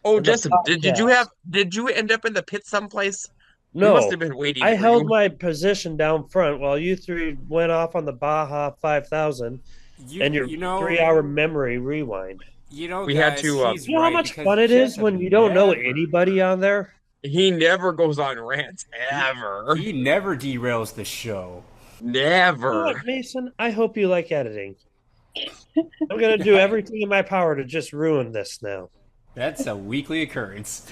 Oh, in the Jessup, podcast. did you end up in the pit someplace? We must No, have been waiting I for held you. my position down front while you three went off on the Baja 5000 You and your you know 3 hour memory rewind. We had guys, to he's You know how right much because fun it is Jessup when you don't know never anybody on there? he never goes on rants he ever. he never derails the show. You know what, Never. Mason? I hope you like editing. I'm going to do everything in my power to just ruin this now. That's a weekly occurrence.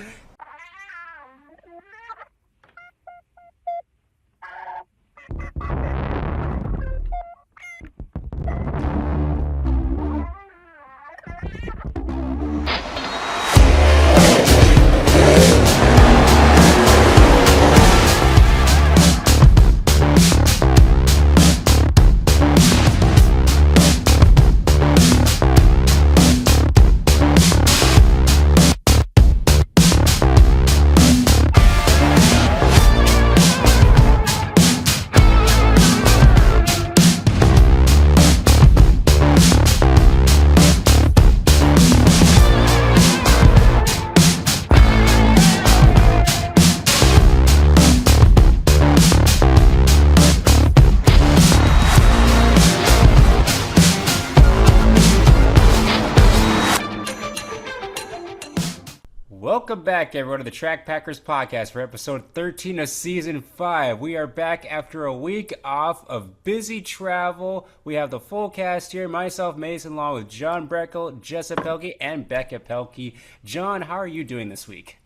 Welcome back, everyone, to the Track Packers podcast for episode 13 of season 5. We are back after a week off of busy travel. We have the full cast here, myself, Mason, along with John Breckel, Jessica Pelkey, and Becca Pelkey. John, how are you doing this week?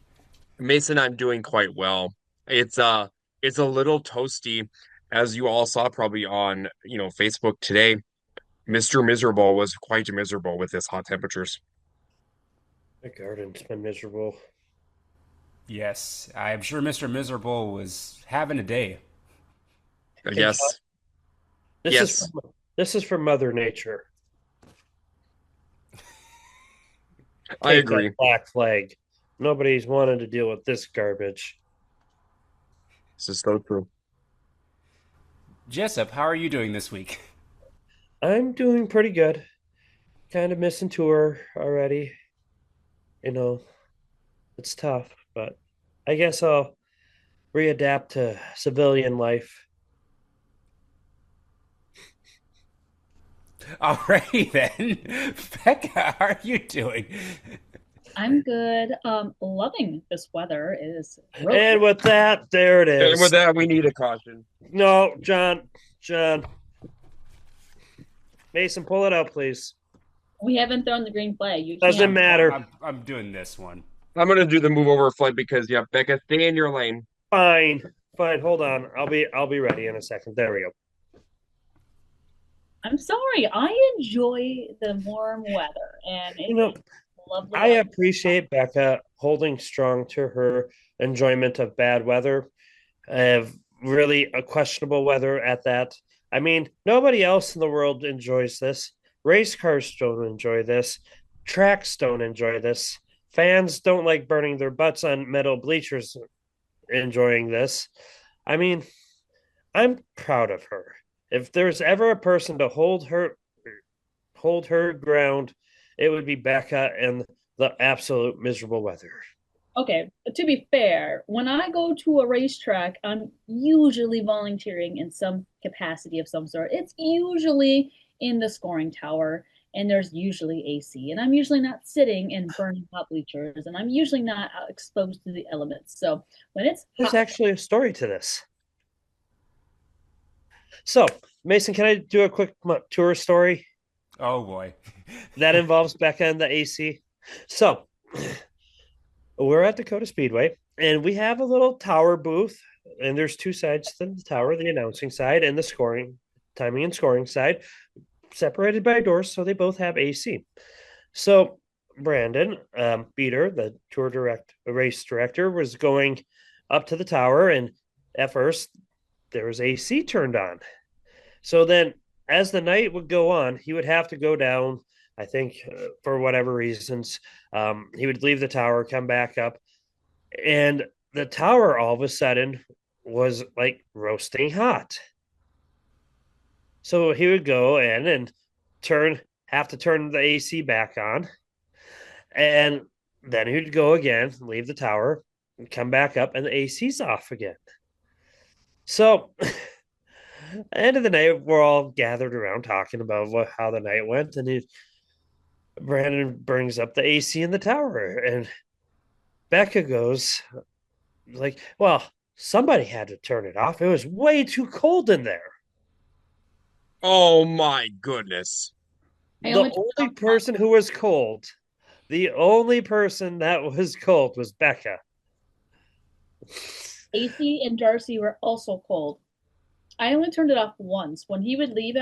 Mason, I'm doing quite well. It's it's a little toasty, as you all saw probably on, Facebook today. Mr. Miserable was quite miserable with his hot temperatures. The garden's been miserable. Yes, I'm sure Mr. Miserable was having a day. Hey, John, Yes. this is Yes. from, this is from Mother Nature. I Take that agree. black flag. Nobody's wanted to deal with this garbage. This is so true. Jessup, how are you doing this week? I'm doing pretty good. Kind of missing tour already. You know, it's tough, but I guess I'll readapt to civilian life. Alrighty then. Becca, how are you doing? I'm good. Loving this weather. It is really And with that, there it And with is. that, we need a caution. No, John, Mason, pull it out, please. we haven't thrown the green flag. You Doesn't can't. matter. I'm doing this one. I'm gonna do the move over flight because yeah, Becca, stay in your lane. Fine, fine. Hold on. I'll be ready in a second. There we go. I'm sorry. I enjoy the warm weather, and You it know, is lovely I out. appreciate Becca holding strong to her enjoyment of bad weather, of really a questionable weather at that. I mean, nobody else in the world enjoys this. Race cars don't enjoy this. Tracks don't enjoy this. Fans don't like burning their butts on metal bleachers enjoying this. I mean, I'm proud of her. If there's ever a person to hold her ground, it would be Becca in the absolute miserable weather. Okay, to be fair, when I go to a racetrack, I'm usually volunteering in some capacity of some sort. It's usually in the scoring tower, and there's usually AC, and I'm usually not sitting in burning hot bleachers, and I'm usually not exposed to the elements. So when it's There's hot, actually a story to this. So, Mason, can I do a quick tour story Oh boy. that involves Becca and the AC? So, we're at Dakota Speedway, and we have a little tower booth, and there's two sides to the tower: the announcing side and the scoring, timing and scoring side, separated by doors, so they both have AC. So, Brandon Beater, the race director, was going up to the tower, and at first there was AC turned on. So then, as the night would go on, he would have to go down. I think for whatever reasons, he would leave the tower, come back up, and the tower all of a sudden was like roasting hot. So he would go in and have to turn the AC back on, and Then he'd go again, leave the tower, and come back up, and the AC's off again. So, at the end of the night, we're all gathered around talking about how the night went, and Brandon brings up the AC in the tower, and Becca goes like, "Well, somebody had to turn it off. It was way too cold in there." Oh my goodness. I The only turned it only off once. person who was cold, the only person that was cold was Becca. AC and Darcy were also cold. I only turned it off once. When he would leave,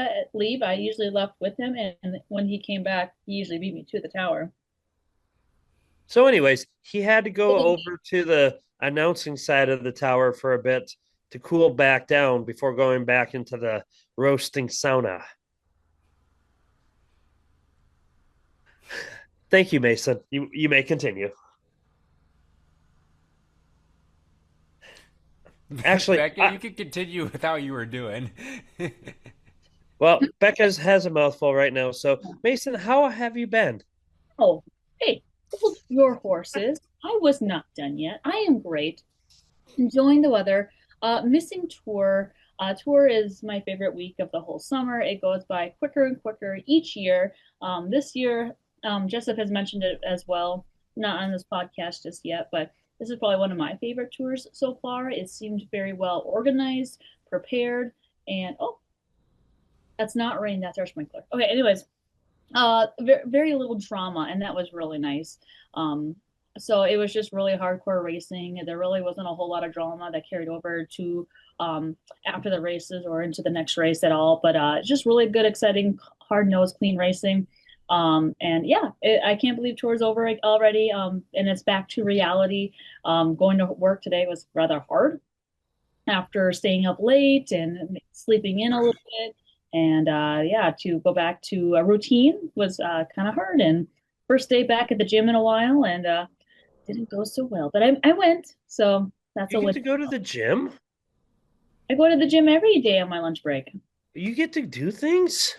I usually left with him, and when he came back, he usually beat me to the tower. So, anyways, he had to go over to the announcing side of the tower for a bit to cool back down before going back into the roasting sauna. Thank you, Mason. You may continue. Actually, Becca, you can continue with how you were doing. well, Becca has a mouthful right now. So, Mason, how have you been? Oh, hey, hold your horses. I was not done yet. I am great. Enjoying the weather. Missing tour. Tour is my favorite week of the whole summer. It goes by quicker and quicker each year. This year, Jessup has mentioned it as well. Not on this podcast just yet, but this is probably one of my favorite tours so far. It seemed very well organized, prepared, and oh, that's not rain. That's our sprinkler. Okay, anyways, very little drama, and that was really nice. So it was just really hardcore racing. There really wasn't a whole lot of drama that carried over to after the races or into the next race at all. But just really good, exciting, hard nosed, clean racing. And yeah, I can't believe tour's over already. And it's back to reality. Going to work today was rather hard after staying up late and sleeping in a little bit. And yeah, to go back to a routine was kind of hard. And first day back at the gym in a while, and didn't go so well. But I went, so that's You a get win. to go to the gym? I go to the gym every day on my lunch break. You get to do things?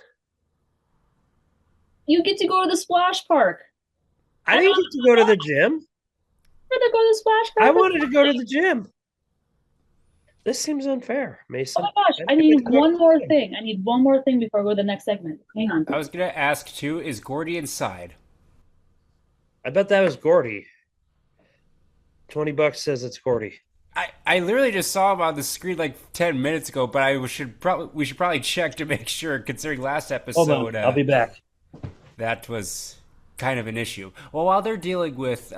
You get to go to the splash park. I didn't get to go to the gym. Where to go to the splash I park? wanted to go to the gym. This seems unfair, Oh Mason. my gosh, I didn't need get to go to one the more gym. thing. I need one more thing before I go to the next segment. Hang on. I was gonna ask too, is Gordy inside? I bet that was Gordy. $20 says it's Gordy. I literally just saw him on the screen like 10 minutes ago, but we should probably check to make sure, considering last Hold episode on, I'll be back. that was kind of an issue. Well, while they're dealing with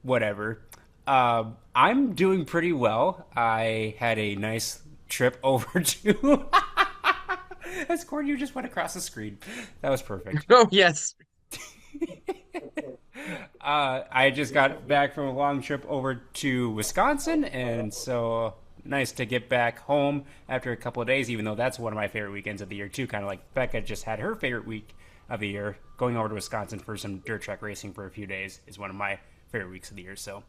whatever, I'm doing pretty well. I had a nice trip over to. That's Corey. You just went across the screen. That was perfect. Oh, yes. I just got back from a long trip over to Wisconsin, and so nice to get back home after a couple of days, even though that's one of my favorite weekends of the year, too. Kind of like Becca just had her favorite week of the year. Going over to Wisconsin for some dirt track racing for a few days is one of my favorite weeks of the year. So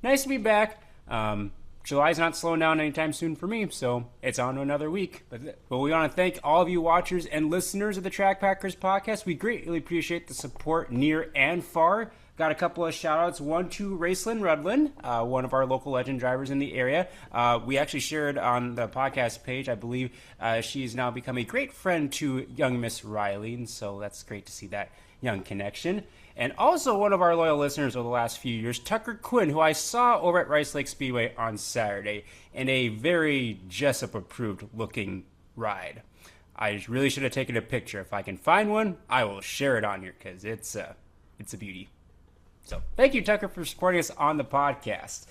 nice to be back. July's not slowing down anytime soon for me, so it's on to another week. But we want to thank all of you watchers and listeners of the Track Packers podcast. We greatly appreciate the support near and far. Got a couple of shout outs. One to Racin Rudlin, one of our local legend drivers in the area. We actually shared on the podcast page, I believe she's now become a great friend to young Miss Riley, and so that's great to see that young connection. And also one of our loyal listeners over the last few years, Tucker Quinn, who I saw over at Rice Lake Speedway on Saturday in a very Jessup-approved looking ride. I really should have taken a picture. If I can find one, I will share it on here because it's a beauty. So thank you, Tucker, for supporting us on the podcast.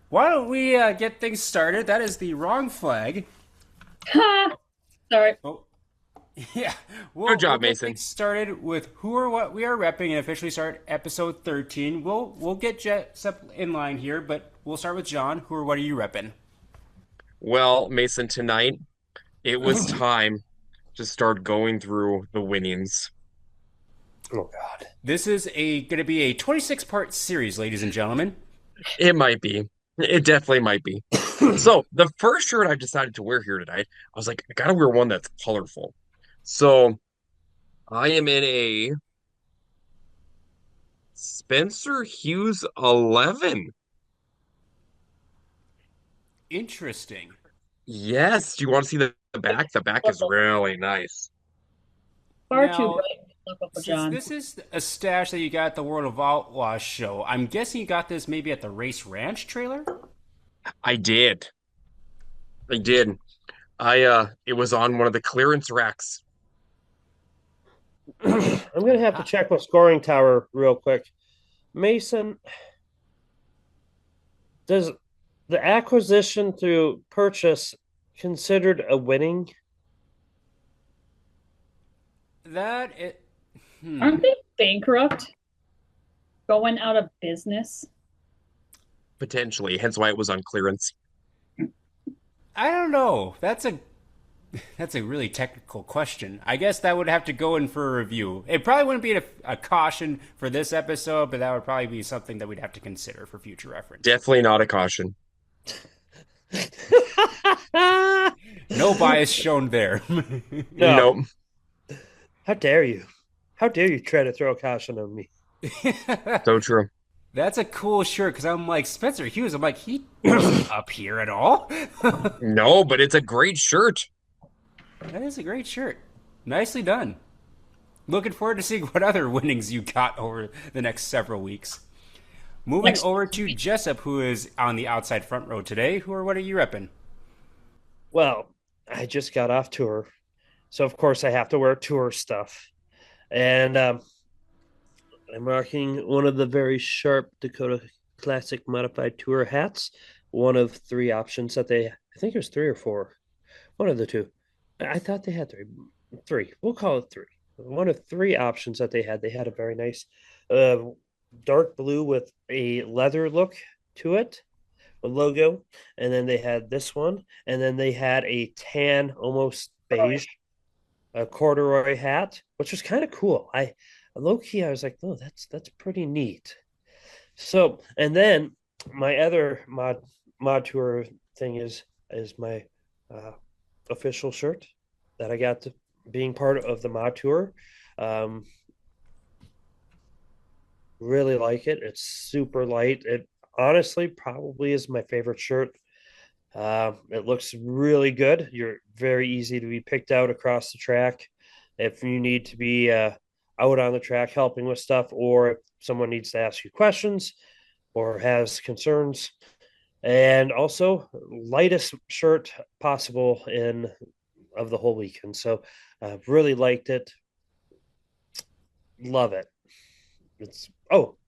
Why don't we get things started? That is the wrong flag. Ha! Sorry. Oh. Yeah, Good job, get Mason. things started with who or what we are repping and officially start episode 13. We'll get Jessup in line here, but we'll start with John. Who or what are you repping? Well, Mason, tonight it was time to start going through the winnings. Oh, God. This is going to be a 26-part series, ladies and gentlemen. It might be. It definitely might be. So, the first shirt I decided to wear here tonight, I was like, I gotta wear one that's colorful. So, I am in a Spencer Hughes 11. Interesting. Yes. Do you want to see the back? The back is really nice. Far too Now, bright to look up for since John. this is a stash that you got at the World of Outlaws show, I'm guessing you got this maybe at the Race Ranch trailer? I did. I did. It was on one of the clearance racks. I'm gonna have to check my scoring tower real quick. Mason, does the acquisition through purchase considered a winning? That it. Aren't they bankrupt? Going out of business? Potentially, hence why it was on clearance. I don't know. That's a really technical question. I guess that would have to go in for a review. It probably wouldn't be a caution for this episode, but that would probably be something that we'd have to consider for future reference. Definitely not a caution. No bias shown there. No. Nope. How dare you? How dare you try to throw a caution on me? So true. That's a cool shirt because I'm like, Spencer Hughes. I'm like, he wasn't up here at all. No, but it's a great shirt. That is a great shirt. Nicely done. Looking forward to seeing what other winnings you got over the next several weeks. Moving over to Jessup, who is on the outside front row today. What are you repping? Well, I just got off tour, so of course I have to wear tour stuff, and I'm rocking one of the very sharp Dakota Classic Modified Tour hats. One of three options that I think it was three or four, one of the two. I thought they had three. We'll call it three. One of three options that they had. They had a very nice uh, dark blue with a leather look to it, a logo, and then they had this one, and then they had a tan, almost beige, a corduroy hat, which was kind of cool. I low key, I was like, oh, that's pretty neat. So, and then my other mod tour thing is my uh, official shirt that I got to being part of the mod tour. Um, really like it. It's super light. It honestly probably is my favorite shirt. It looks really good. You're very easy to be picked out across the track if you need to be out on the track helping with stuff, or if someone needs to ask you questions or has concerns. And also, lightest shirt possible in of the whole weekend. So, really liked it. Love it. It's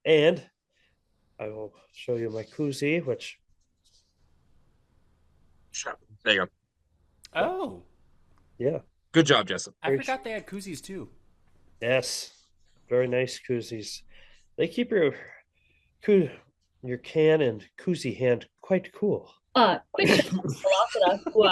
and I will show you my koozie, which Sure. There you go. Oh, yeah, Good job, Jessup. I forgot they had koozies too. yes, very nice koozies. They keep your can and koozie hand quite cool. Quick shout out to Velocita, who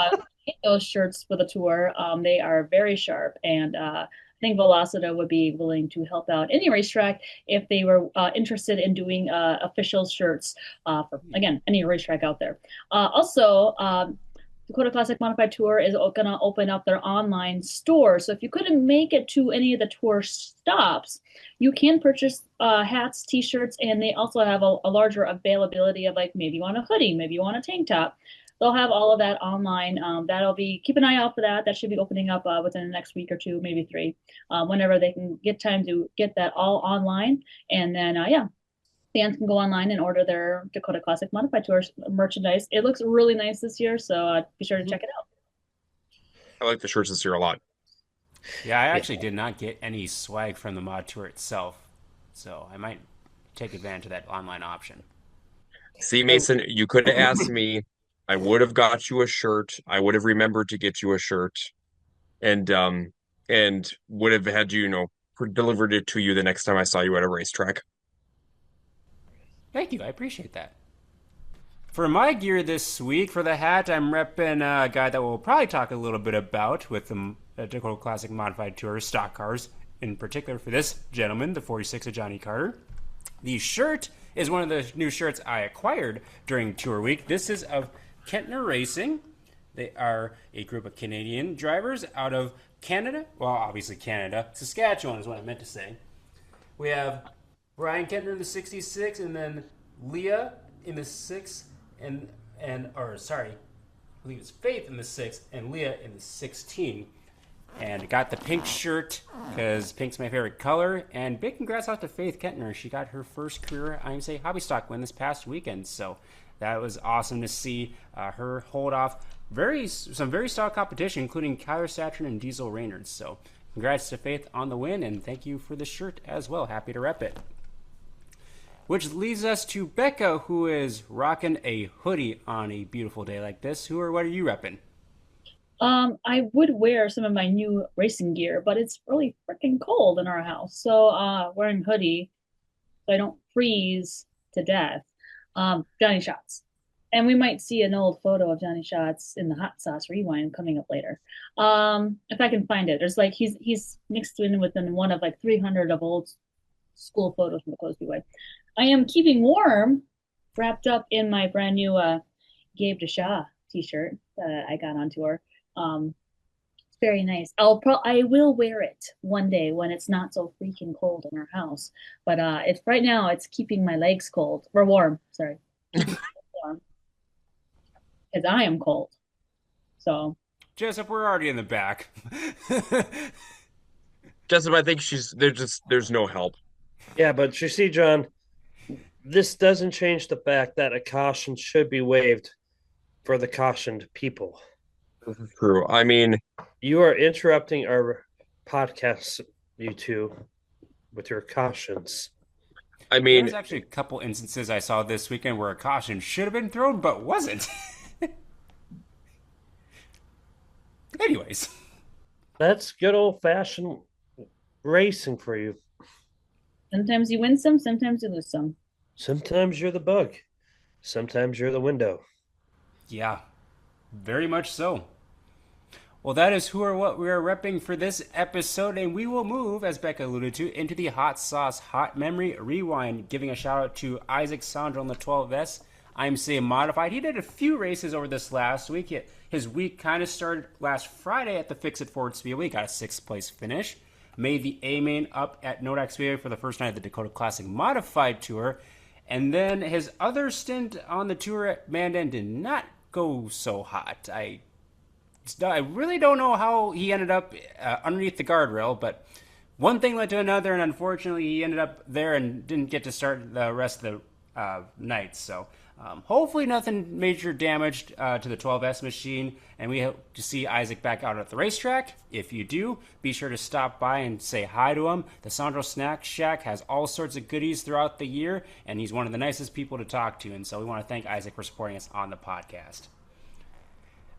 made those shirts for the tour. They are very sharp, and I think Velocita would be willing to help out any racetrack if they were interested in doing official shirts for, again, any racetrack out there. Also, Dakota Classic Modified Tour is going to open up their online store. So if you couldn't make it to any of the tour stops, you can purchase hats, t-shirts, and they also have a larger availability of, like, maybe you want a hoodie, maybe you want a tank top. They'll have all of that online. That'll be, keep an eye out for that. That should be opening up within the next week or two, maybe three, whenever they can get time to get that all online. And then, yeah, fans can go online and order their Dakota Classic Modified Tour merchandise. It looks really nice this year, so be sure to check it out. I like the shirts this year a lot. Yeah, I actually did not get any swag from the mod tour itself, so I might take advantage of that online option. See, Mason, you could have asked me. I would have got you a shirt. I would have remembered to get you a shirt, and would have had you, delivered it to you the next time I saw you at a racetrack. Thank you, I appreciate that. For my gear this week, for the hat, I'm repping a guy that we'll probably talk a little bit about with the Dakota Classic Modified Tour stock cars, in particular for this gentleman, the 46 of Johnny Carter. The shirt is one of the new shirts I acquired during Tour Week. This is of Kentner Racing. They are a group of Canadian drivers out of Canada. Well, obviously Canada. Saskatchewan is what I meant to say. We have Ryan Kettner in the 66, and then Leah in the 6, I believe it's Faith in the 6, and Leah in the 16. And got the pink shirt because pink's my favorite color. And big congrats out to Faith Kettner. She got her first career IMSA Hobby Stock win this past weekend. So that was awesome to see her hold off some very solid competition, including Kyler Saturn and Diesel Reynolds. So congrats to Faith on the win, and thank you for the shirt as well. Happy to rep it. Which leads us to Becca, who is rocking a hoodie on a beautiful day like this. What are you repping? I would wear some of my new racing gear, but it's really freaking cold in our house. So, wearing hoodie so I don't freeze to death. Johnny Shots. And we might see an old photo of Johnny Shots in the hot sauce rewind coming up later. If I can find it. There's like he's mixed in within one of like 300 of old school photos from the Dakota Speedway. I am keeping warm, wrapped up in my brand new Gabe DeShaw t-shirt that I got on tour. It's very nice. I will wear it one day when it's not so freaking cold in our house. But it's right now it's keeping my legs cold or warm. Sorry, warm because I am cold. So Jessup, we're already in the back. Jessup, I think there's no help. Yeah, but you see, John, this doesn't change the fact that a caution should be waived for the cautioned people. This is true. I mean, you are interrupting our podcast, you two, with your cautions. I mean, there's actually a couple instances I saw this weekend where a caution should have been thrown but wasn't. Anyways, that's good old-fashioned racing for you. Sometimes you win some, sometimes you lose some. Sometimes you're the bug. Sometimes you're the window. Yeah, very much so. Well, that is who or what we are repping for this episode, and we will move, as Becca alluded to, into the Hot Sauce Hot Memory Rewind, giving a shout out to Isaac Sondrol on the 12S IMCA Modified. He did a few races over this last week. His week kind of started last Friday at the Fix-It Ford Speedway. He got a 6th place finish. Made the A-Main up at Nodak Speedway for the first night of the Dakota Classic Modified Tour. And then his other stint on the tour at Mandan did not go so hot. I really don't know how he ended up underneath the guardrail, but one thing led to another, and unfortunately he ended up there and didn't get to start the rest of the night. So hopefully nothing major damaged to the 12S machine, and we hope to see Isaac back out at the racetrack. If you do, be sure to stop by and say hi to him. The Sondrol Snack Shack has all sorts of goodies throughout the year, and he's one of the nicest people to talk to, and so we want to thank Isaac for supporting us on the podcast.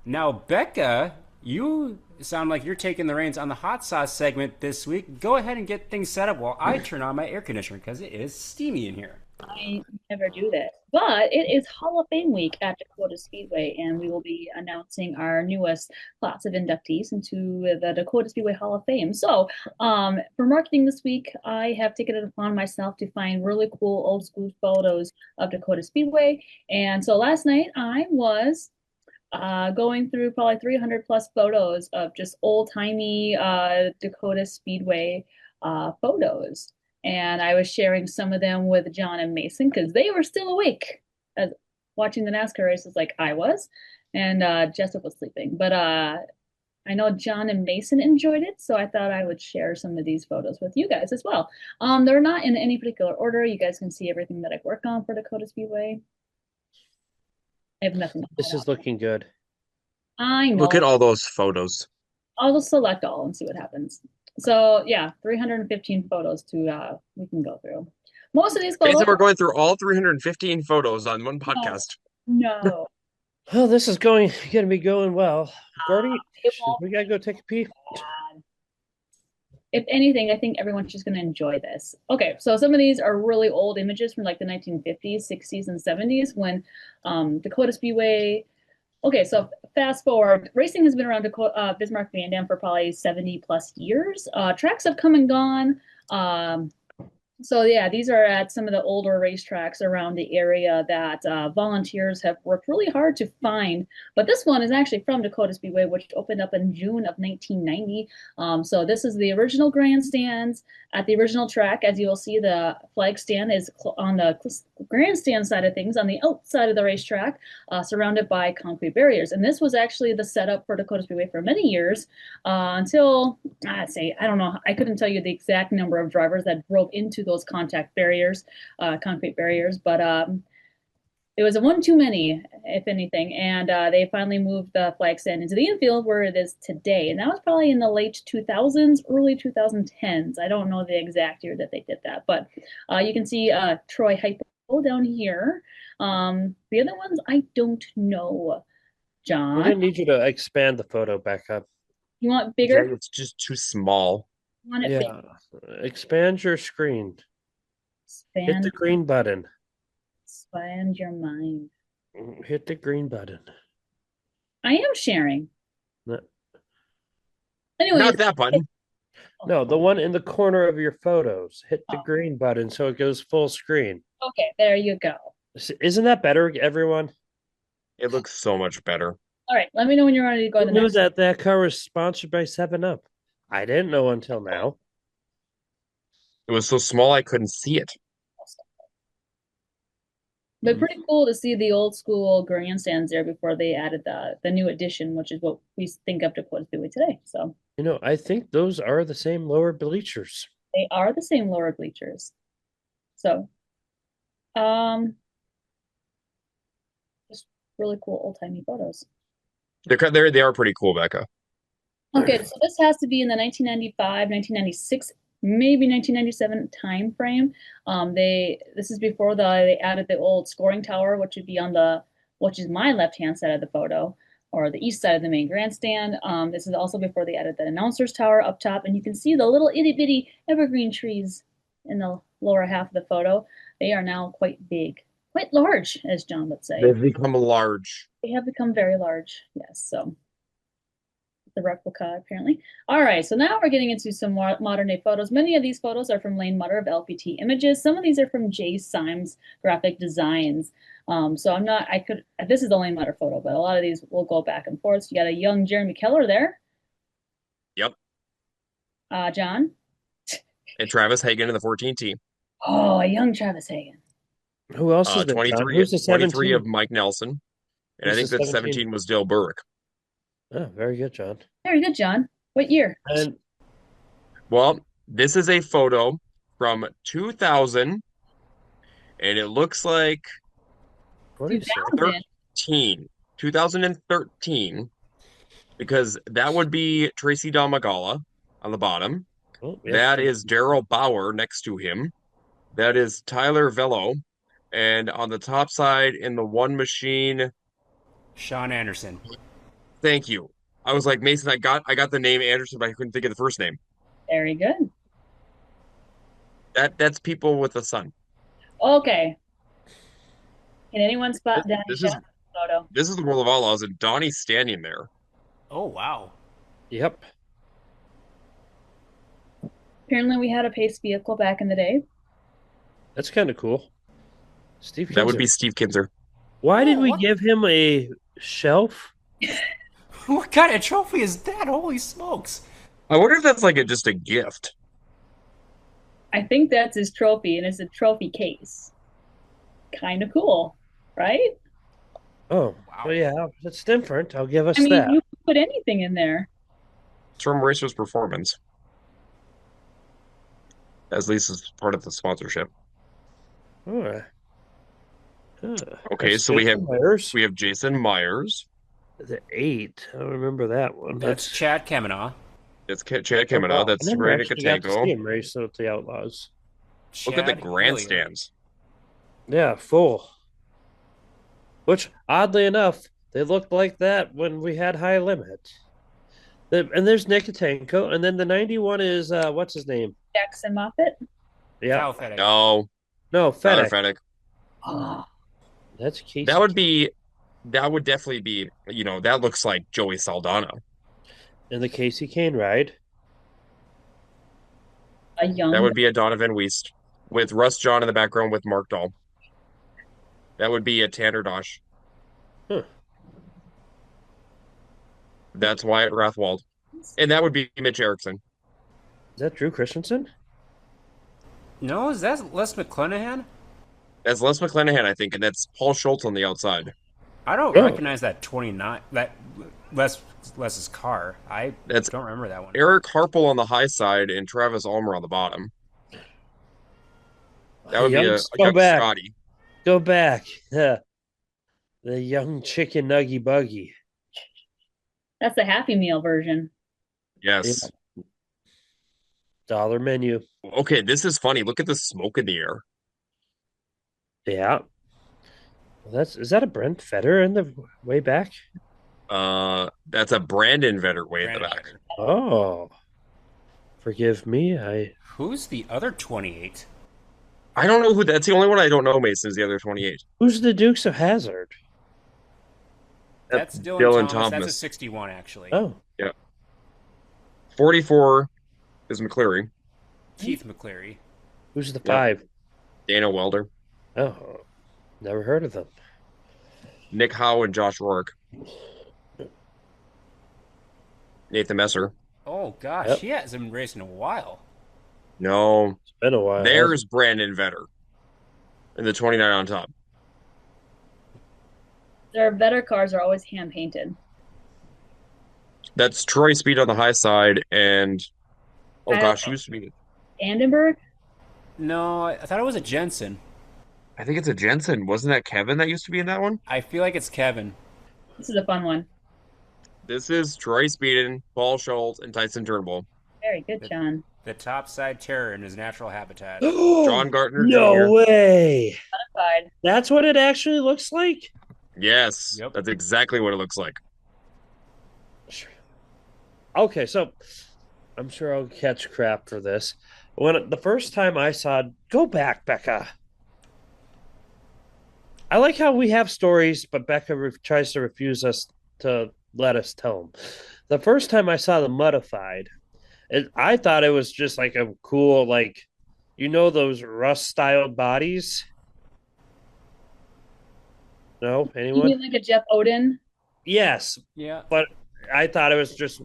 Now, Becca, you sound like you're taking the reins on the hot sauce segment this week. Go ahead and get things set up while I turn on my air conditioner because it is steamy in here. I never do this, but it is Hall of Fame week at Dakota Speedway, and we will be announcing our newest class of inductees into the Dakota Speedway Hall of Fame. So, for marketing this week, I have taken it upon myself to find really cool old school photos of Dakota Speedway. And so last night I was going through probably 300 plus photos of just old timey Dakota Speedway photos. And I was sharing some of them with John and Mason because they were still awake as watching the NASCAR races like I was. And Jessup was sleeping. But I know John and Mason enjoyed it, so I thought I would share some of these photos with you guys as well. They're not in any particular order. You guys can see everything that I've worked on for Dakota Speedway. I have nothing. This is looking good. I know. Look at all those photos. I'll just select all and see what happens. So yeah, 315 photos to we can go through. Most of these photos. Basically, we're going through all 315 photos on one podcast. No. Oh, this is going to be going well. Brody, we gotta go take a pee. If anything, I think everyone's just going to enjoy this. Okay, so some of these are really old images from like the 1950s, 60s, and 70s when Dakota Speedway. Okay, so fast forward, racing has been around Bismarck Van Dam for probably 70 plus years. Tracks have come and gone. So yeah, these are at some of the older racetracks around the area that volunteers have worked really hard to find. But this one is actually from Dakota Speedway, which opened up in June of 1990. So this is the original grandstands at the original track. As you will see, the flag stand is on the grandstand side of things, on the outside of the racetrack, surrounded by concrete barriers. And this was actually the setup for Dakota Speedway for many years until I'd say, I don't know, I couldn't tell you the exact number of drivers that drove into those contact barriers, concrete barriers, but it was a one too many, if anything. And they finally moved the flag stand into the infield where it is today. And that was probably in the late 2000s, early 2010s. I don't know the exact year that they did that, but you can see Troy Hypo down here. The other ones, I don't know. We're John, gonna need you to expand the photo back up. you want Yeah, bigger? it's just too small. You want it big? Yeah. Expand your screen. Hit the Expand, green button. expand your mind. Hit the green button. I am sharing. No, Anyways, Not that button. no, the one in the corner of your photos. Hit the Oh. green button so it goes full screen. Okay, there you go. Isn't that better, everyone? It looks so much better. All right, let me know when you're ready to go to Who the knew next. that car was sponsored by 7 Up? I didn't know until now. It was so small I couldn't see it. But pretty cool to see the old school grandstands there before they added the new addition, which is what we think of Dakota Speedway today. So I think those are the same lower bleachers. they are the same lower bleachers. So, um, just really cool old timey photos. They are pretty cool, Becca. Okay, so this has to be in the 1995, 1996, maybe 1997 time frame. This is before they added the old scoring tower, which would be which is my left-hand side of the photo, or the east side of the main grandstand. This is also before they added the announcer's tower up top, and you can see the little itty bitty evergreen trees in the lower half of the photo. They are now quite big, quite large, as John would say. They've become large. They have become very large, yes. So the replica, apparently. All right, so now we're getting into some more modern day photos. Many of these photos are from Lane Mutter of LPT Images. Some of these are from Jay Symes Graphic Designs. So this is the Lane Mutter photo, but a lot of these will go back and forth. So you got a young Jeremy Keller there. Yep. John. And Travis Hagen in the 14T. Oh, a young Travis Hagen. Who else is there, John? 23, Who's the 23 of 17? Mike Nelson. And I Who's think the that 17? 17 was Dale Burke. Oh, very good, John. Very good, John. What year? And Well, this is a photo from 2000, and it looks like what do you say? 2000. 2013, because that would be Tracy Domagala on the bottom. Oh, yep. That is Daryl Bauer next to him. That is Tyler Vello. And on the top side in the one machine, Sean Anderson. thank you. I was like, Mason, I got the name Anderson, but I couldn't think of the first name. Very good. That's people with a son. Okay. Can anyone spot Danny This is Shaw's photo? this is the World of Outlaws, and Donnie's standing there. Oh, wow. Yep. Apparently, we had a pace vehicle back in the day. That's kind of cool. Steve That would Kinzer. be Steve Kinzer. Why did Oh, we what? give him a shelf? What kind of trophy is that? Holy smokes. I wonder if that's like just a gift. I think that's his trophy, and it's a trophy case. Kind of cool, right? Oh, Wow. well, yeah, that's different. I'll give us I mean, that. you could put anything in there. It's from Racers Performance. At least as part of the sponsorship. All right. Okay, That's so we have Jason Myers. Jason Myers. The 8. I don't remember that one. That's Chad Kavanaugh. That's Chad Kemena. That's I never Granite actually got to see Katango. him race with the Outlaws. Look at the Chad grandstands. Yeah, full. Which, oddly enough, they looked like that when we had High Limit. And there's Nikatenko, and then the 91 is, what's his name? Jackson Moffett. Yeah. Kyle Fedek. No, No, Tyler FedEx. Fedek. Oh, That's Casey. That would definitely be, that looks like Joey Saldana. And the Casey Kane ride. a young. That would be a Donovan Weist. with Russ John in the background with Mark Dahl. That would be a Tanner Dosh. Huh. That's Wyatt Rathwald. And that would be Mitch Erickson. Is that Drew Christensen? No, is that Les McClanahan? That's Les McClanahan, I think, and that's Paul Schultz on the outside. I don't Oh. recognize that 29. That Les's car. I That's don't remember that one. Eric Harpel on the high side and Travis Ulmer on the bottom. That would be a Go young back. Scotty. Go back. The young chicken nuggy buggy. That's the Happy Meal version. Yes. Dollar menu. Okay, this is funny. Look at the smoke in the air. Yeah. Well, is that a Brent Feder in the way back? That's a Brandon Vetter way in the Brandon back. Vetter. Oh. Forgive me. Who's the other 28? I don't know who that's the only one I don't know, Mason, is the other 28. Who's the Dukes of Hazzard? That's Dylan, Dylan Thomas. That's a Thomas. 61, actually. Oh. Yeah. 44 is McCleary. Keith McCleary. Who's the Yep. 5? Dana Welder. Oh. Never heard of them. Nick Howe and Josh Rourke. Nathan Messer. Oh, gosh. Yep. He hasn't been racing in a while. No. It's been a while. There's Brandon Vetter. And the 29 on top. Their better cars are always hand painted. That's Troy Speed on the high side and oh Kyle- gosh, who used to be Vandenberg? No, I thought it was a Jensen. I think it's a Jensen. Wasn't that Kevin that used to be in that one? I feel like it's Kevin. This is a fun one. This is Troy Speeden, Paul Schultz, and Tyson Turnbull. Very good, John. The topside terror in his natural habitat. John Gartner No Jr. way. Modified. That's what it actually looks like? Yes, Yep. that's exactly what it looks like. Okay, so I'm sure I'll catch crap for this. When the first time I saw, go back, Becca. I like how we have stories, but Becca tries to refuse us to let us tell them. The first time I saw the modified, I thought it was just like a cool, like, those rust-styled bodies. No, You anyone? mean like a Jeff Oden? Yes, Yeah. but I thought it was just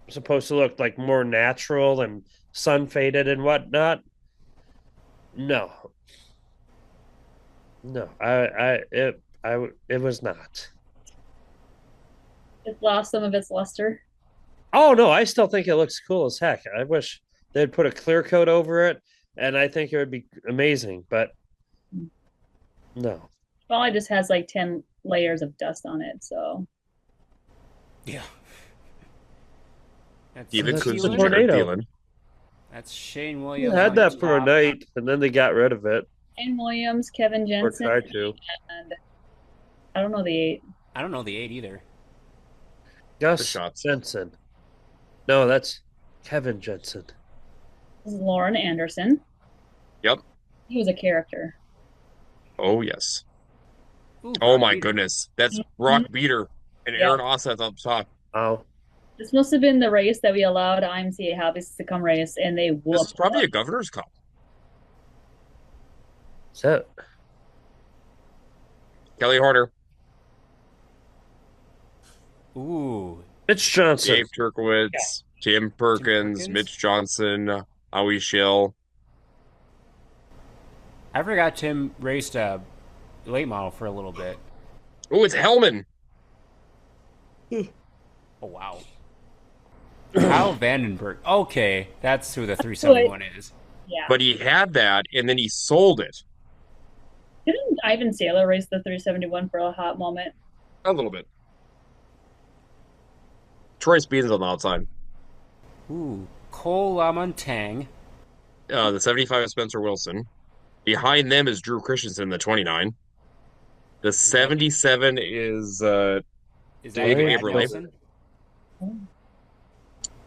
supposed to look like more natural and sun faded and whatnot. No, it was not. It lost some of its luster. Oh no, I still think it looks cool as heck. I wish they'd put a clear coat over it, and I think it would be amazing. But no, Probably just has like 10 layers of dust on it. So Yeah. That's David That's Kunz the and Jared tornado. Thielen. That's Shane we Williams. had on that for a top. night, and then they got rid of it. Shane Williams, Kevin Or Jensen, tried to. and I don't know the 8. I don't know the 8 either. Gus shots. Jensen. No, that's Kevin Jensen. This is Lauren Anderson. Yep. He was a character. Oh yes. Ooh, Oh Brock my Beater. goodness. That's Rock Beater and Yeah. Aaron Osseth up top. Oh, This must have been the race that we allowed IMCA hobbyists to come race, and they This is whooped. probably a Governor's Cup. is that? Kelly Harder, Ooh. Mitch Johnson. Dave Turkowitz, Tim Perkins, Perkins? Mitch Johnson, Howie Schill. I forgot Tim raced a late model for a little bit. Oh, it's Hellman. Oh, wow. Kyle Vandenberg. Okay, that's who the 371 is. Yeah. But he had that and then he sold it Didn't Ivan Saylor race the 371 for a hot moment? a little bit. Troy Speed's on the outside. Ooh. Cole Lamontang. The 75 is Spencer Wilson. Behind them is Drew Christensen, the 29. The 77 is Is that Dave Brad Aberle. Wilson?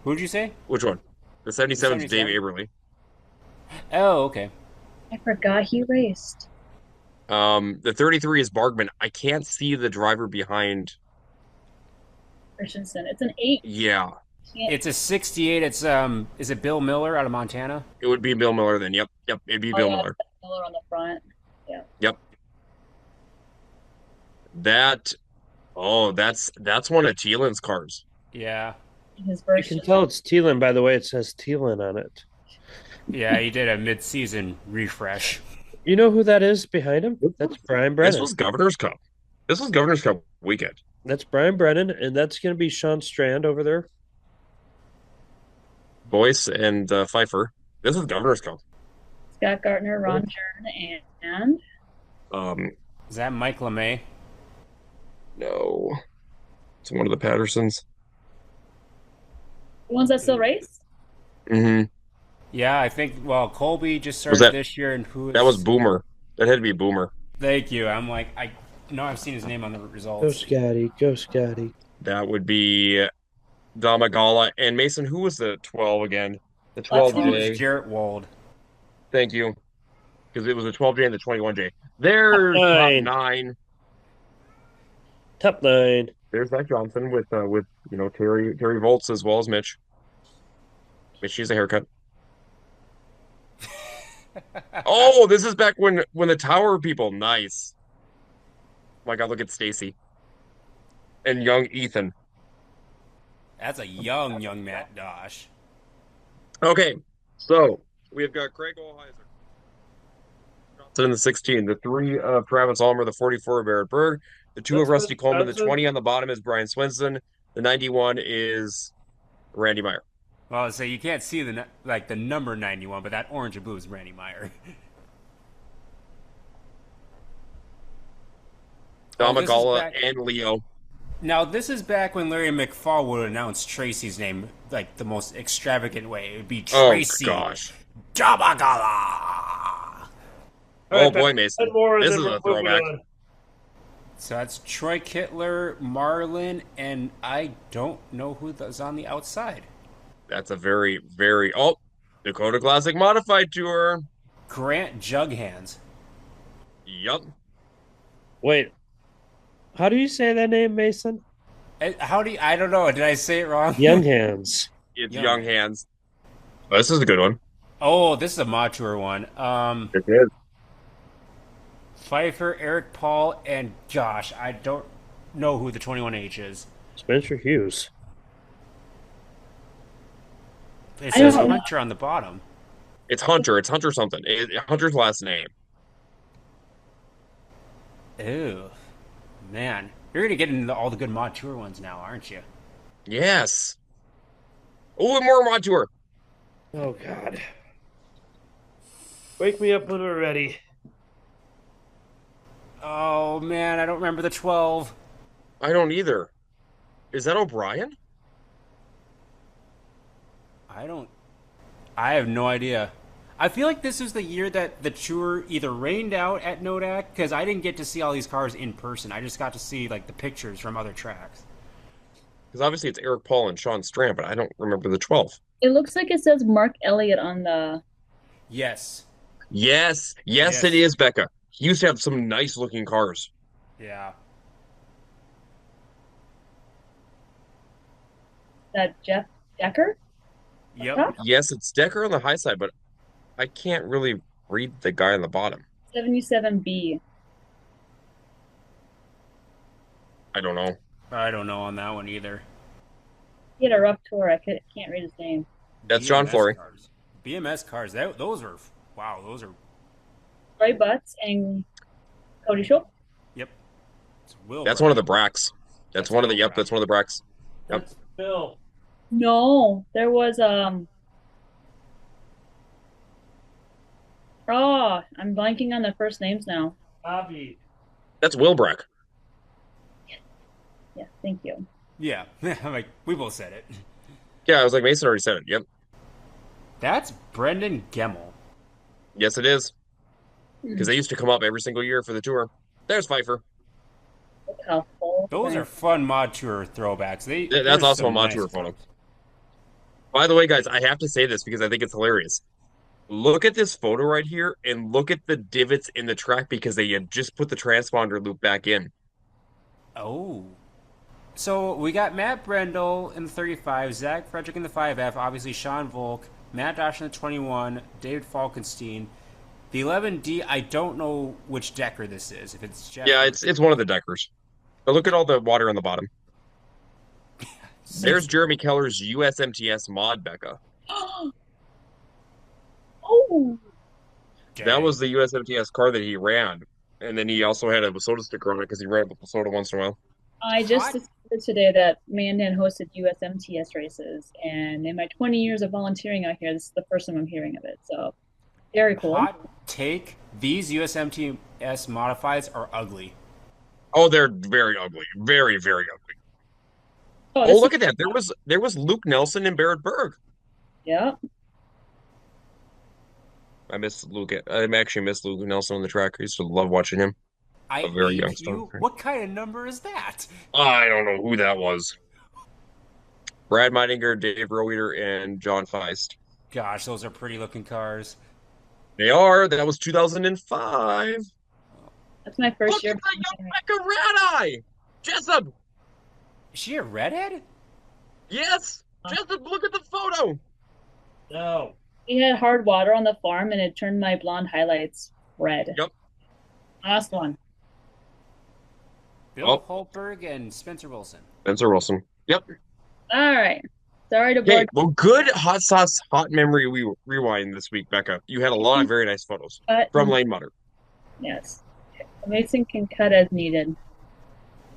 Who'd you say? which one? The 77 is Dave 77? Aberle. Oh, okay. I forgot he raced. The 33 is Bargman. I can't see the driver behind. Christensen. It's an 8. Yeah. It's a 68. It's is it Bill Miller out of Montana? It would be Bill Miller then. Yep, yep, it'd be Oh Bill yeah, Miller. Miller on the front. Yeah. Yep. That that's one of Thielen's cars. Yeah. His You first can tell it's Thielen by the way it says Thielen on it. Yeah, he did a mid-season refresh. You know who that is behind him? That's Brian This Brennan. was Governor's Cup. This was Governor's Cup weekend. That's Brian Brennan, and that's going to be Sean Strand over there. Boyce and Pfeiffer. This is Governor's Cup. Scott Gartner, Ron Jern, and Um, Is that Mike LeMay? no, it's one of the Pattersons. the ones that still race. Mm-hmm. Yeah, I think. Well, Colby just Was started that this year, and who is that was Boomer? That had to be Boomer. Thank you. I'm like, I know I've seen his name on the Go results. Scotty, go Scotty. That would be Damagala and Mason. Who was the 12 again? The That's Oh, it 12J. was Jarrett Wald. Thank you, because it was the 12J and the 21J. There's top Nine. nine. Top 9. There's Zach Johnson with Terry Volts as well as Mitch. Mitch needs a haircut. Oh, this is back when the Tower people. Nice. Oh my God, look at Stacy and young Ethan. That's a young Matt Dosh. Okay, so we've got Craig Olheiser in the 16, the 3 of Travis Ulmer, the 44 of Barrett Berg, the 2 of Rusty Coleman, the 20 on the bottom is Brian Swinson, the 91 is Randy Meyer. Well, so you can't see the number 91, but that orange and blue is Randy Meyer. Damagala and Leo. Now, this is back when Larry McFall would announce Tracy's name like the most extravagant way. It would be Tracy. Oh, gosh. Damagala. Oh, boy, Mason. This is a throwback. So that's Troy Kittler, Marlin, and I don't know who's on the outside. That's a very, very... Oh, Dakota Classic Modified Tour. Grant Jughands. Yup. Wait. How do you say that name, Mason? How do you... I don't know. Did I say it wrong? Young Hands. It's Young Hands. Oh, this is a good one. Oh, this is a mature one. It is. Pfeiffer, Eric Paul, and Josh. I don't know who the 21H is. Spencer Hughes. It says Hunter on the bottom. It's Hunter. It's Hunter something. Hunter's last name. Ew. Man. You're going to get into all the good Mod Tour ones now, aren't you? Yes. Oh, and more Mod Tour. Oh, God. Wake me up when we're ready. Oh, man. I don't remember the 12. I don't either. Is that O'Brien? I have no idea. I feel like this is the year that the tour either rained out at Nodak, because I didn't get to see all these cars in person. I just got to see like the pictures from other tracks. Because obviously it's Eric Paul and Sean Strand, but I don't remember the 12. It looks like it says Mark Elliott on the. Yes. Yes, it is, Becca. He used to have some nice looking cars. Yeah. That Jeff Decker? Yep. Yes, it's Decker on the high side, but I can't really read the guy on the bottom. 77B. I don't know. I don't know on that one either. He had a rough tour. I can't read his name. That's John Flory. Cars. BMS cars. Those are wow. Those are. Roy Butts and Cody Schultz. Yep. Will. That's one of the Bracks. That's one of the. Yep, that's one of the Bracks. Yep. That's Phil. No, there was Oh, I'm blanking on the first names now. Bobby. That's Will Brack. Yeah, thank you. Yeah. I'm like, we both said it. Yeah, I was like, Mason already said it. Yep. That's Brendan Gemmel. Yes, it is. Because they used to come up every single year for the tour. There's Pfeiffer. Look how full. Those are fun Mod Tour throwbacks. That's also a Mod Tour photo. By the way, guys, I have to say this because I think it's hilarious. Look at this photo right here and look at the divots in the track because they had just put the transponder loop back in. Oh. So we got Matt Brendel in the 35, Zach Frederick in the 5F, obviously Sean Volk, Matt Dosh in the 21, David Falkenstein. The 11D, I don't know which decker this is. If it's Jeff. Yeah, it's one of the deckers. But look at all the water on the bottom. There's Jeremy Keller's USMTS mod, Becca. Oh, That was the USMTS car that he ran. And then he also had a Wasota sticker on it because he ran with Wasota once in a while. I just discovered today that Mandan hosted USMTS races, and in my 20 years of volunteering out here, this is the first time I'm hearing of it. So, very cool. Hot take, these USMTS modifieds are ugly. Oh, they're very ugly. Very, very ugly. Oh, Look at that. There was Luke Nelson and Barrett Berg. Yeah. I actually miss Luke Nelson on the track. I used to love watching him. A very young star. What kind of number is that? I don't know who that was. Brad Meidinger, Dave Roeder, and John Feist. Gosh, those are pretty looking cars. They are. That was 2005. That's my first Look year. at that young Becca Red Eye. Jessup. Is she a redhead? Yes. Jessup, look at the photo. No. We had hard water on the farm, and it turned my blonde highlights red. Yep. Last one. Bill Holtberg and Spencer Wilson. Spencer Wilson. Yep. All right. Sorry to bore. Okay, well, good hot sauce, hot memory rewind this week, Becca. You had a lot of very nice photos from Lane Mutter. Yes. Mason can cut as needed.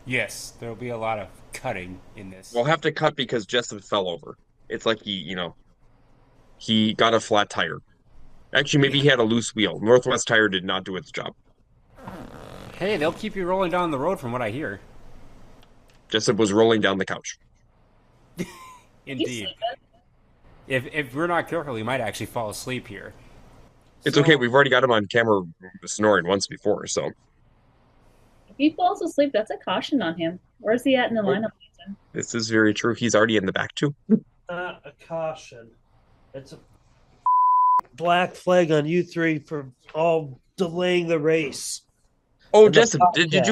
Yes, there'll be a lot of cutting in this. We'll have to cut because Jessup fell over. It's like he got a flat tire. Actually, maybe he had a loose wheel. Northwest Tire did not do its job. Hey, they'll keep you rolling down the road from what I hear. Jessup was rolling down the couch. Indeed. If we're not careful, we might actually fall asleep here. It's okay. We've already got him on camera snoring once before, so. If he falls asleep, that's a caution on him. Where's he at in the lineup? This is very true. He's already in the back, too. Not a caution. It's a black flag on you three for all delaying the race. Oh, Jessup, did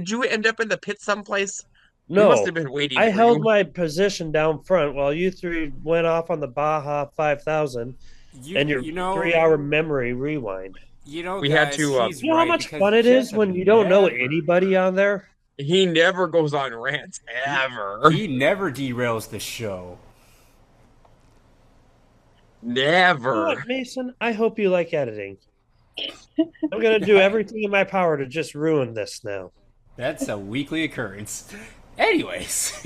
you end up in the pit someplace? No, you must have been waiting. I held my position down front while you three went off on the Baja 5000 and your 3-hour memory rewind. You know, we guys, had to. You know how much fun it is when you don't know anybody on there? He never goes on rants, ever. He never derails the show. Never. You know what, Mason, I hope you like editing. I'm going to do everything in my power to just ruin this now. That's a weekly occurrence. Anyways,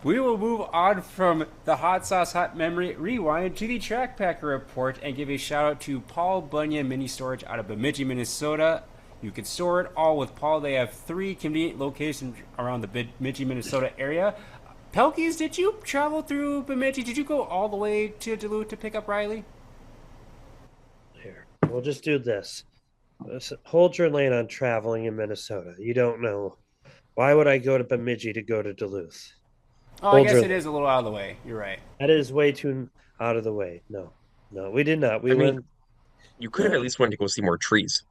we will move on from the hot sauce, hot memory rewind to the Track Packer report and give a shout out to Paul Bunyan Mini Storage out of Bemidji, Minnesota. You can store it all with Paul. They have 3 convenient locations around the Bemidji, Minnesota area. Pelkey's, did you travel through Bemidji? Did you go all the way to Duluth to pick up Riley? Here, we'll just do this. Hold your lane on traveling in Minnesota. You don't know. Why would I go to Bemidji to go to Duluth? Oh, I guess it is a little out of the way. You're right. That is way too out of the way. No, we did not. We went. You could have at least went to go see more trees.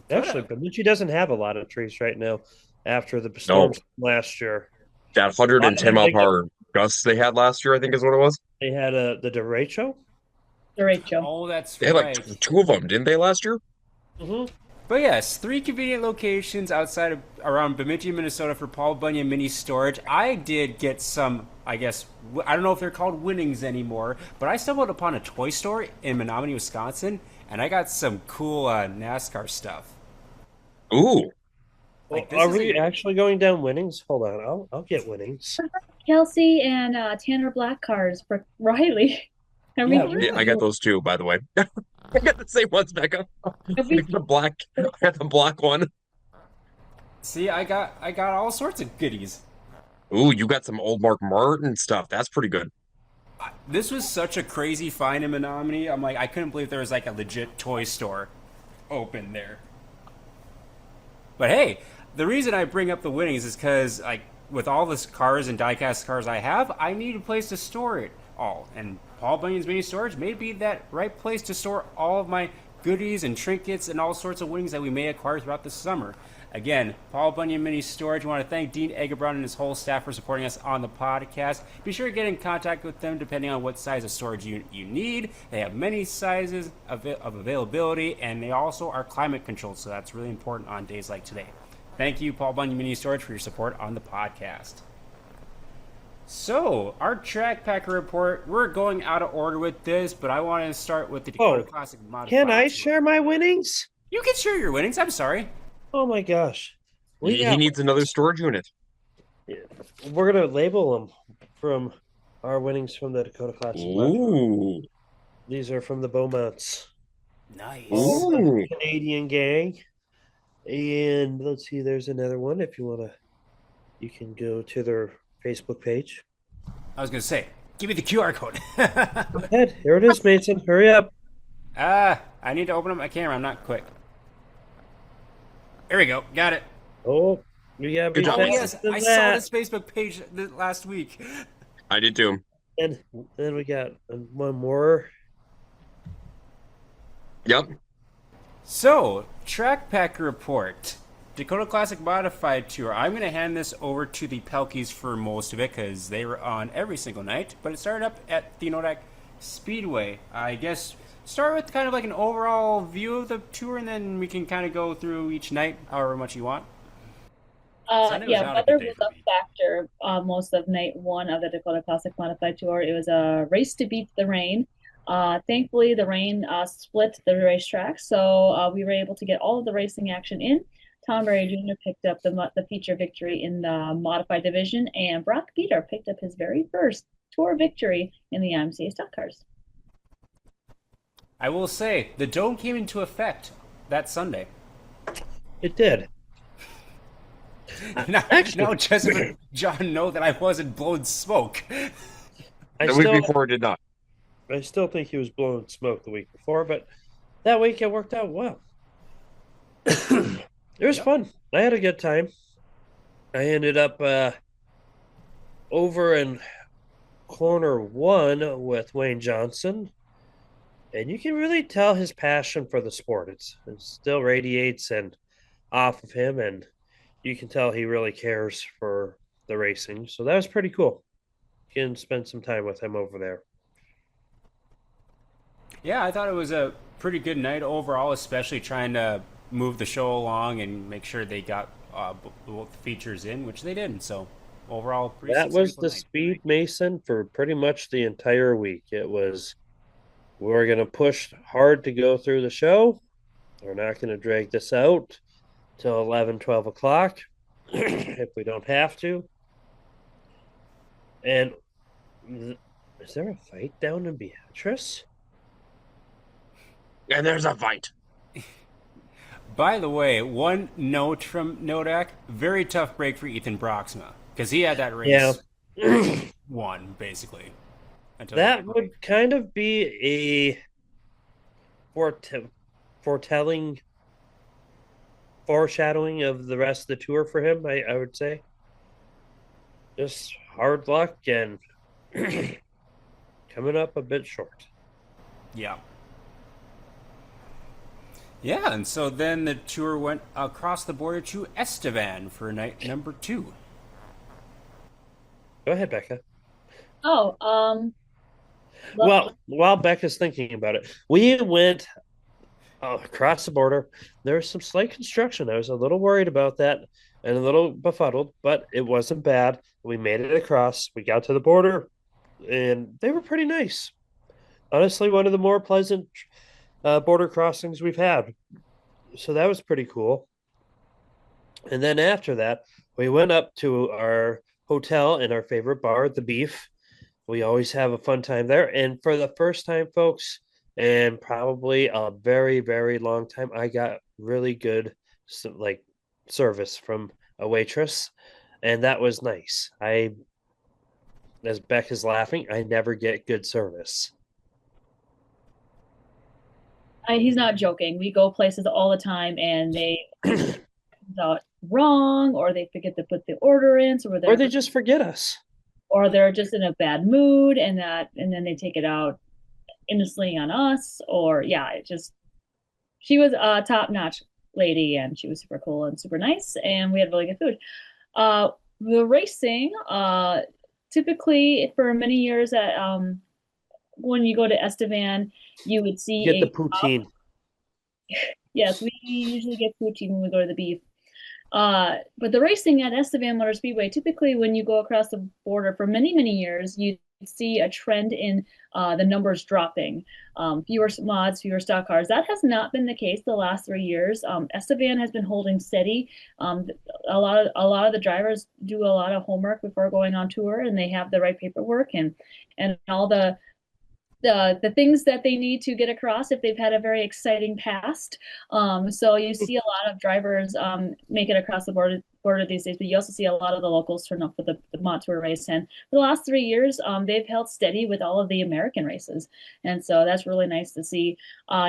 Actually, Bemidji doesn't have a lot of trees right now after the storms last year. That 110-mile-per-hour gusts they had last year, I think is what it was. They had the derecho. Oh, that's they had right. like 2 of them, didn't they, last year? Mm-hmm. But yes, 3 convenient locations around Bemidji, Minnesota for Paul Bunyan Mini Storage. I did get some, I guess, I don't know if they're called winnings anymore, but I stumbled upon a toy store in Menominee, Wisconsin, and I got some cool NASCAR stuff. Ooh. Like, are we actually going down winnings? Hold on, I'll get winnings. Kelsey and Tanner Black cars for Riley. I got those too, by the way. I got the same ones, Becca. I got the black one. See, I got all sorts of goodies. Ooh, you got some old Mark Martin stuff. That's pretty good. This was such a crazy find in Menominee. I'm like, I couldn't believe there was like a legit toy store open there. But hey, the reason I bring up the winnings is because, like, with all the cars and diecast cars I have, I need a place to store it all. And Paul Bunyan's Mini Storage may be that right place to store all of my goodies and trinkets and all sorts of wings that we may acquire throughout the summer. Again, Paul Bunyan Mini Storage. We want to thank Dean Eggebraaten and his whole staff for supporting us on the podcast. Be sure to get in contact with them depending on what size of storage unit you need. They have many sizes of availability, and they also are climate controlled, so that's really important on days like today. Thank you, Paul Bunyan Mini Storage, for your support on the podcast. So, our Track Packer report, we're going out of order with this, but I want to start with the Dakota Classic Modified. Can I share my winnings? You can share your winnings. I'm sorry. Oh my gosh. He needs another storage unit. We're going to label them from our winnings from the Dakota Classic. Ooh. These are from the Beaumonts. Nice. Ooh. Canadian gang. And let's see, there's another one. If you want to, you can go to their Facebook page. I was going to say, give me the QR code. Go ahead. Here it is, Mason. Hurry up. I need to open up my camera. I'm not quick. There we go. Got it. Oh, you got Good job. Oh, yes. I saw this Facebook page last week. I did too. And then we got one more. Yep. So, Track Packer report. Dakota Classic Modified Tour. I'm going to hand this over to the Pelkeys for most of it because they were on every single night. But it started up at the Jamestown Speedway. I guess start with kind of like an overall view of the tour, and then we can kind of go through each night however much you want. Weather was a factor most of night one of the Dakota Classic Modified Tour. It was a race to beat the rain. Thankfully, the rain split the racetrack, so we were able to get all of the racing action in. Tom Berry Jr. picked up the feature victory in the modified division, and Brock Peter picked up his very first tour victory in the IMCA stock cars. I will say, the dome came into effect that Sunday. It did. Now Jessica and John know that I wasn't blowing smoke. The week before it did not. I still think he was blowing smoke the week before, but that week it worked out well. It was fun. I had a good time. I ended up over in corner one with Wayne Johnson, and you can really tell his passion for the sport. It still radiates and off of him, and you can tell he really cares for the racing. So that was pretty cool. You can spend some time with him over there. Yeah, I thought it was a pretty good night overall, especially trying to move the show along and make sure they got both features in, which they did. So overall, pretty that was the night. Speed Mason for pretty much the entire week. It was, we're going to push hard to go through the show. We're not going to drag this out till 11, 12 o'clock if we don't have to. And is there a fight down in Beatrice? And there's a fight. By the way, one note from Nodak, very tough break for Ethan Broxma, because he had that race won, basically. That would kind of be a foreshadowing of the rest of the tour for him, I would say. Just hard luck and coming up a bit short. Yeah. Yeah, and so then the tour went across the border to Estevan for night number 2. Go ahead, Becca. Well, while Becca's thinking about it, we went across the border. There was some slight construction. I was a little worried about that and a little befuddled, but it wasn't bad. We made it across. We got to the border, and they were pretty nice. Honestly, one of the more pleasant border crossings we've had. So that was pretty cool. And then after that, we went up to our hotel in our favorite bar, The Beef. We always have a fun time there. And for the first time, folks, and probably a very, very long time, I got really good service from a waitress. And that was nice. As Beck is laughing, I never get good service. He's not joking. We go places all the time, and they comes out wrong, or they forget to put the order in, or they just forget us, or they're just in a bad mood, and then they take it out innocently on us. Or it just she was a top-notch lady, and she was super cool and super nice, and we had really good food. The racing, typically for many years at when you go to Estevan, you would Get the see a poutine. yes, we usually get poutine when we go to the beef. But the racing at Estevan Motor Speedway, typically when you go across the border for many, many years, you see a trend in the numbers dropping. Fewer mods, fewer stock cars. That has not been the case the last 3 years. Estevan has been holding steady. A lot of the drivers do a lot of homework before going on tour, and they have the right paperwork and all the things that they need to get across if they've had a very exciting past. So you see a lot of drivers make it across the border these days, but you also see a lot of the locals turn up for the Mod Tour race. And for the last 3 years, they've held steady with all of the American races. And so that's really nice to see.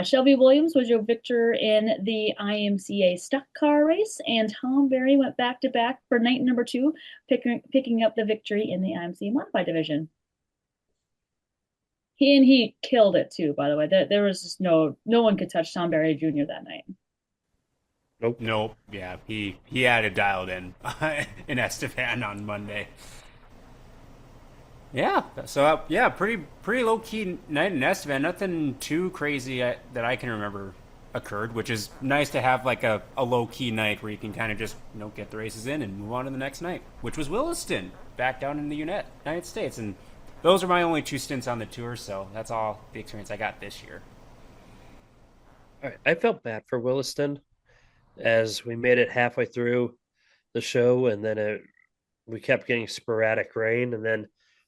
Shelby Williams was your victor in the IMCA stock car race, and Tom Berry went back to back for night number two, picking up the victory in the IMCA modified division. He killed it too, by the way. There was just no one could touch Tom Berry Jr. that night. Nope. Nope. Yeah, he had it dialed in Estevan on Monday. Yeah. So yeah, pretty low key night in Estevan. Nothing too crazy that I can remember occurred, which is nice to have like a low key night where you can kind of just get the races in and move on to the next night, which was Williston back down in the United States. And those are my only 2 stints on the tour, so that's all the experience I got this year. All right. I felt bad for Williston as we made it halfway through the show, and then we kept getting sporadic rain, and then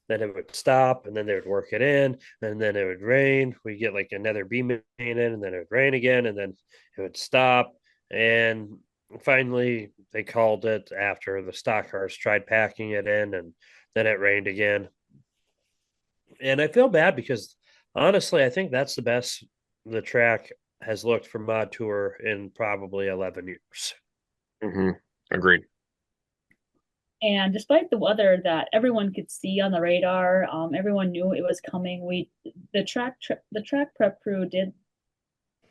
it would stop, and then they would work it in, and then it would rain. We get like another B main in, and then it would rain again, and then it would stop. And finally, they called it after the stock cars tried packing it in, and then it rained again. And I feel bad because honestly, I think that's the best the track has looked for Mod Tour in probably 11 years. Hmm. Agreed. And despite the weather that everyone could see on the radar, everyone knew it was coming. The track prep crew did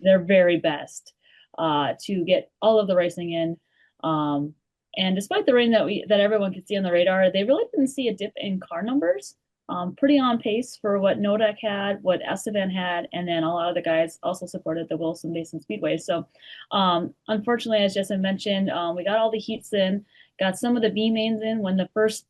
their very best to get all of the racing in. And despite the rain that everyone could see on the radar, they really didn't see a dip in car numbers. Pretty on pace for what Nodak had, what Estevan had, and then a lot of the guys also supported the Wilson Basin Speedway. So, unfortunately, as Justin mentioned, we got all the heats in, got some of the B mains in when the first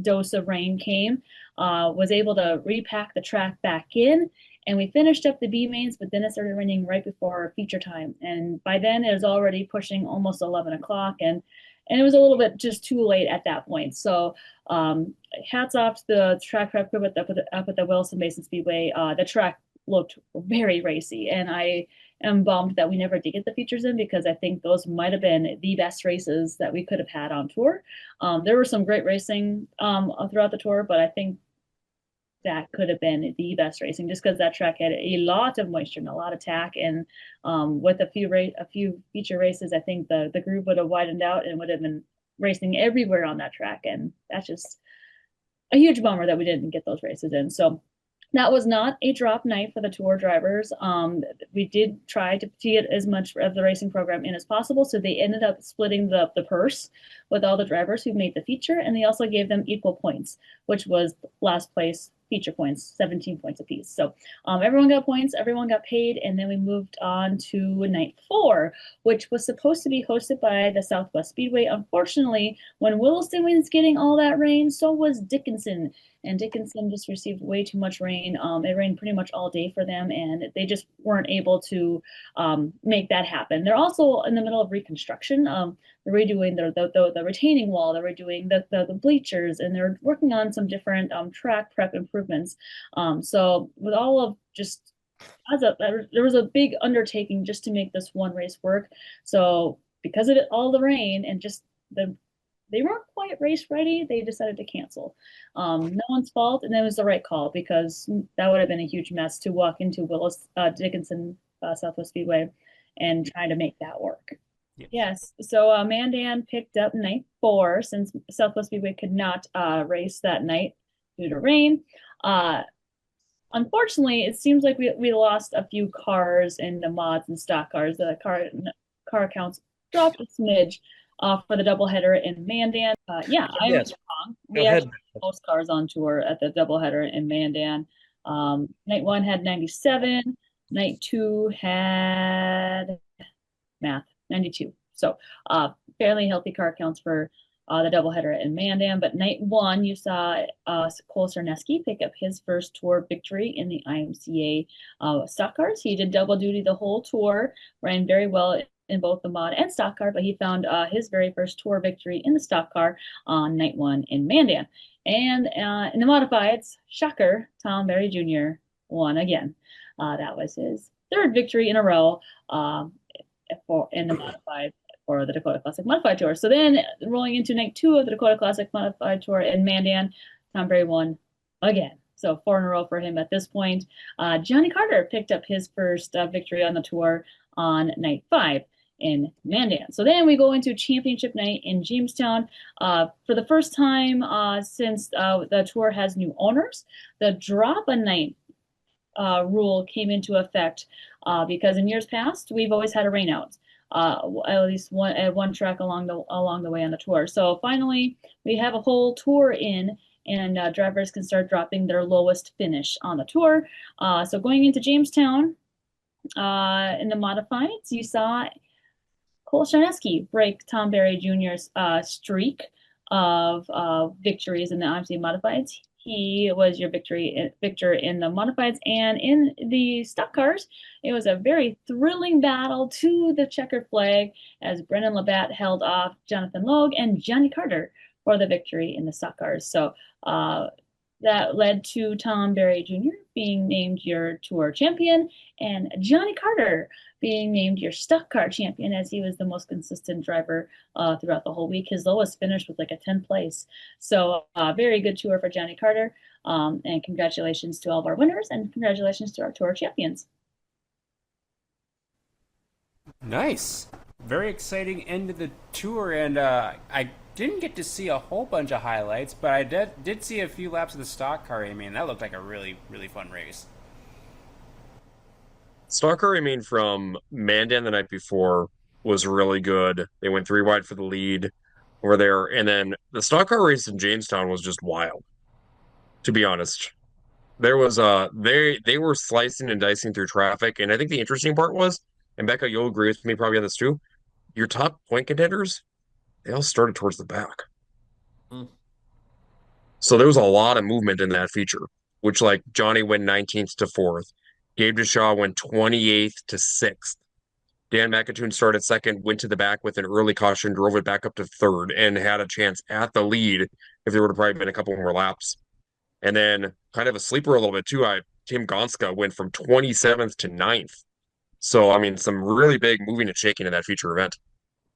dose of rain came, was able to repack the track back in, and we finished up the B mains, but then it started raining right before feature time. And by then, it was already pushing almost 11 o'clock, and it was a little bit just too late at that point. So, hats off to the track prep crew up at the Wilson Basin Speedway. The track looked very racy, and I am bummed that we never did get the features in because I think those might have been the best races that we could have had on tour. There was some great racing throughout the tour, but I think that could have been the best racing just because that track had a lot of moisture and a lot of tack. And with a few feature races, I think the group would have widened out and would have been racing everywhere on that track. And that's just a huge bummer that we didn't get those races in. So that was not a drop night for the tour drivers. We did try to get as much of the racing program in as possible. So they ended up splitting the purse with all the drivers who made the feature. And they also gave them equal points, which was last place feature points, 17 points apiece. So everyone got points, everyone got paid. And then we moved on to night 4, which was supposed to be hosted by the Southwest Speedway. Unfortunately, when Williston was getting all that rain, so was Dickinson. And Dickinson just received way too much rain. It rained pretty much all day for them, and they just weren't able to make that happen. They're also in the middle of reconstruction. They're redoing the retaining wall, they're redoing the bleachers, and they're working on some different track prep improvements. So with all of just there was a big undertaking just to make this one race work. So because of all the rain and just they weren't quite race ready, they decided to cancel. No one's fault, and it was the right call because that would have been a huge mess to walk into Dickinson Southwest Speedway and trying to make that work. Yes, so Mandan picked up night 4 since Southwest Speedway could not race that night due to rain. unfortunately, it seems like we lost a few cars in the mods and stock cars. The car counts dropped a smidge for the doubleheader in Mandan. Yeah, I was Yes. wrong. Go We ahead. actually had most cars on tour at the doubleheader in Mandan. Night one had 97. Night two had math 92. So fairly healthy car counts for the doubleheader in Mandan. But night one, you saw Cole Cerneski pick up his first tour victory in the IMCA stock cars. He did double duty the whole tour, ran very well in both the mod and stock car, but he found his very first tour victory in the stock car on night one in Mandan. And in the modifieds, shocker, Tom Berry Jr. won again. That was his third victory in a row. In the modified for the Dakota Classic Modified Tour. So then rolling into night two of the Dakota Classic Modified Tour in Mandan, Tom Berry won again. So 4 in a row for him at this point. Johnny Carter picked up his first victory on the tour on night 5 in Mandan. So then we go into championship night in Jamestown. For the first time since the tour has new owners, the drop a night rule came into effect because in years past we've always had a rainout. At least one track along the way on the tour. So finally, we have a whole tour in, and drivers can start dropping their lowest finish on the tour. So going into Jamestown in the modifieds, you saw Cole Charneski break Tom Berry Jr.'s streak of victories in the IMC modifieds. He was your victor in the modifieds, and in the stock cars, it was a very thrilling battle to the checkered flag as Brendan Labatt held off Jonathan Logue and Johnny Carter for the victory in the stock cars. So that led to Tom Berry Jr. being named your tour champion and Johnny Carter being named your stock car champion as he was the most consistent driver throughout the whole week. His lowest finish was like a 10th place. So very good tour for Johnny Carter. And congratulations to all of our winners and congratulations to our tour champions. Nice. Very exciting end of the tour, and I didn't get to see a whole bunch of highlights, but I did see a few laps of the stock car. I mean, that looked like a really, really fun race. Stalker, I mean, from Mandan the night before was really good. They went 3 wide for the lead over there. And then the stock car race in Jamestown was just wild, to be honest. There was they were slicing and dicing through traffic. And I think the interesting part was, and Becca, you'll agree with me probably on this too, your top point contenders, they all started towards the back. Mm. So there was a lot of movement in that feature, which like Johnny went 19th to 4th. Gabe Deshaw went 28th to 6th. Dan McAtoon started second, went to the back with an early caution, drove it back up to third, and had a chance at the lead if there would have probably been a couple more laps. And then kind of a sleeper a little bit too. Tim Gonska went from 27th to 9th. So I mean, some really big moving and shaking in that feature event.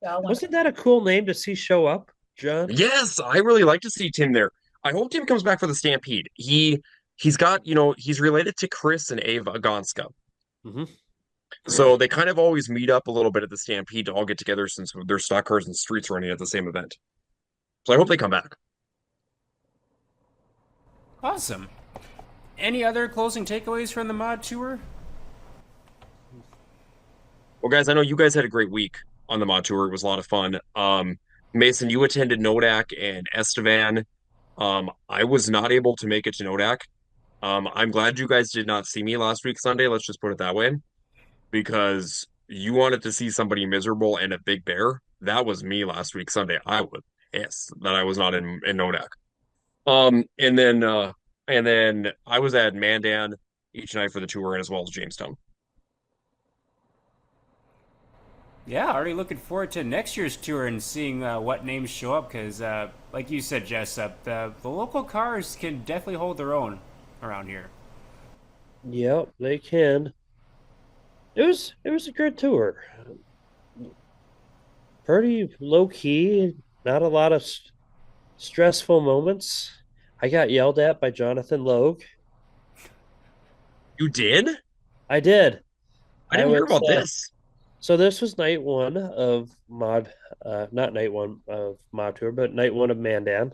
Wasn't that a cool name to see show up, John? Yes, I really like to see Tim there. I hope Tim comes back for the Stampede. He's got, he's related to Chris and Ava Gonska. Mm-hmm. So they kind of always meet up a little bit at the Stampede to all get together since there's stock cars and streets running at the same event. So I hope they come back. Awesome. Any other closing takeaways from the mod tour? Well, guys, I know you guys had a great week on the mod tour. It was a lot of fun. Mason, you attended Nodak and Estevan. I was not able to make it to Nodak. I'm glad you guys did not see me last week Sunday. Let's just put it that way, because you wanted to see somebody miserable and a big bear. That was me last week Sunday. I was pissed that I was not in Nodak. And then I was at Mandan each night for the tour as well as Jamestown. Yeah, already looking forward to next year's tour and seeing what names show up because, like you said, Jess, the local cars can definitely hold their own around here. Yep, they can. It was a good tour. Pretty low key, not a lot of stressful moments. I got yelled at by Jonathan Logue. You did? I did. I didn't hear was about this. So this was night one of mod, not night one of mod tour, but night one of Mandan.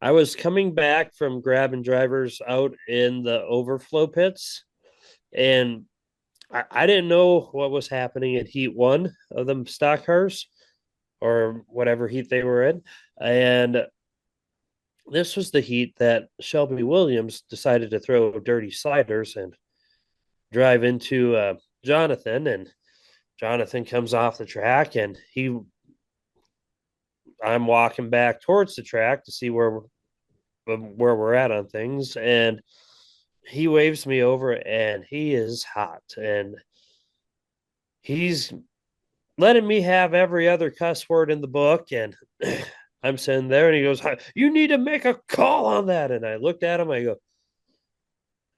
I was coming back from grabbing drivers out in the overflow pits, and I didn't know what was happening in Heat 1 of the stock cars or whatever heat they were in. And this was the heat that Shelby Williams decided to throw dirty sliders and drive into Jonathan. And Jonathan comes off the track, and I'm walking back towards the track to see where we're at on things, and he waves me over, and he is hot, and he's letting me have every other cuss word in the book, and I'm sitting there, and he goes, "You need to make a call on that." And I looked at him, I go,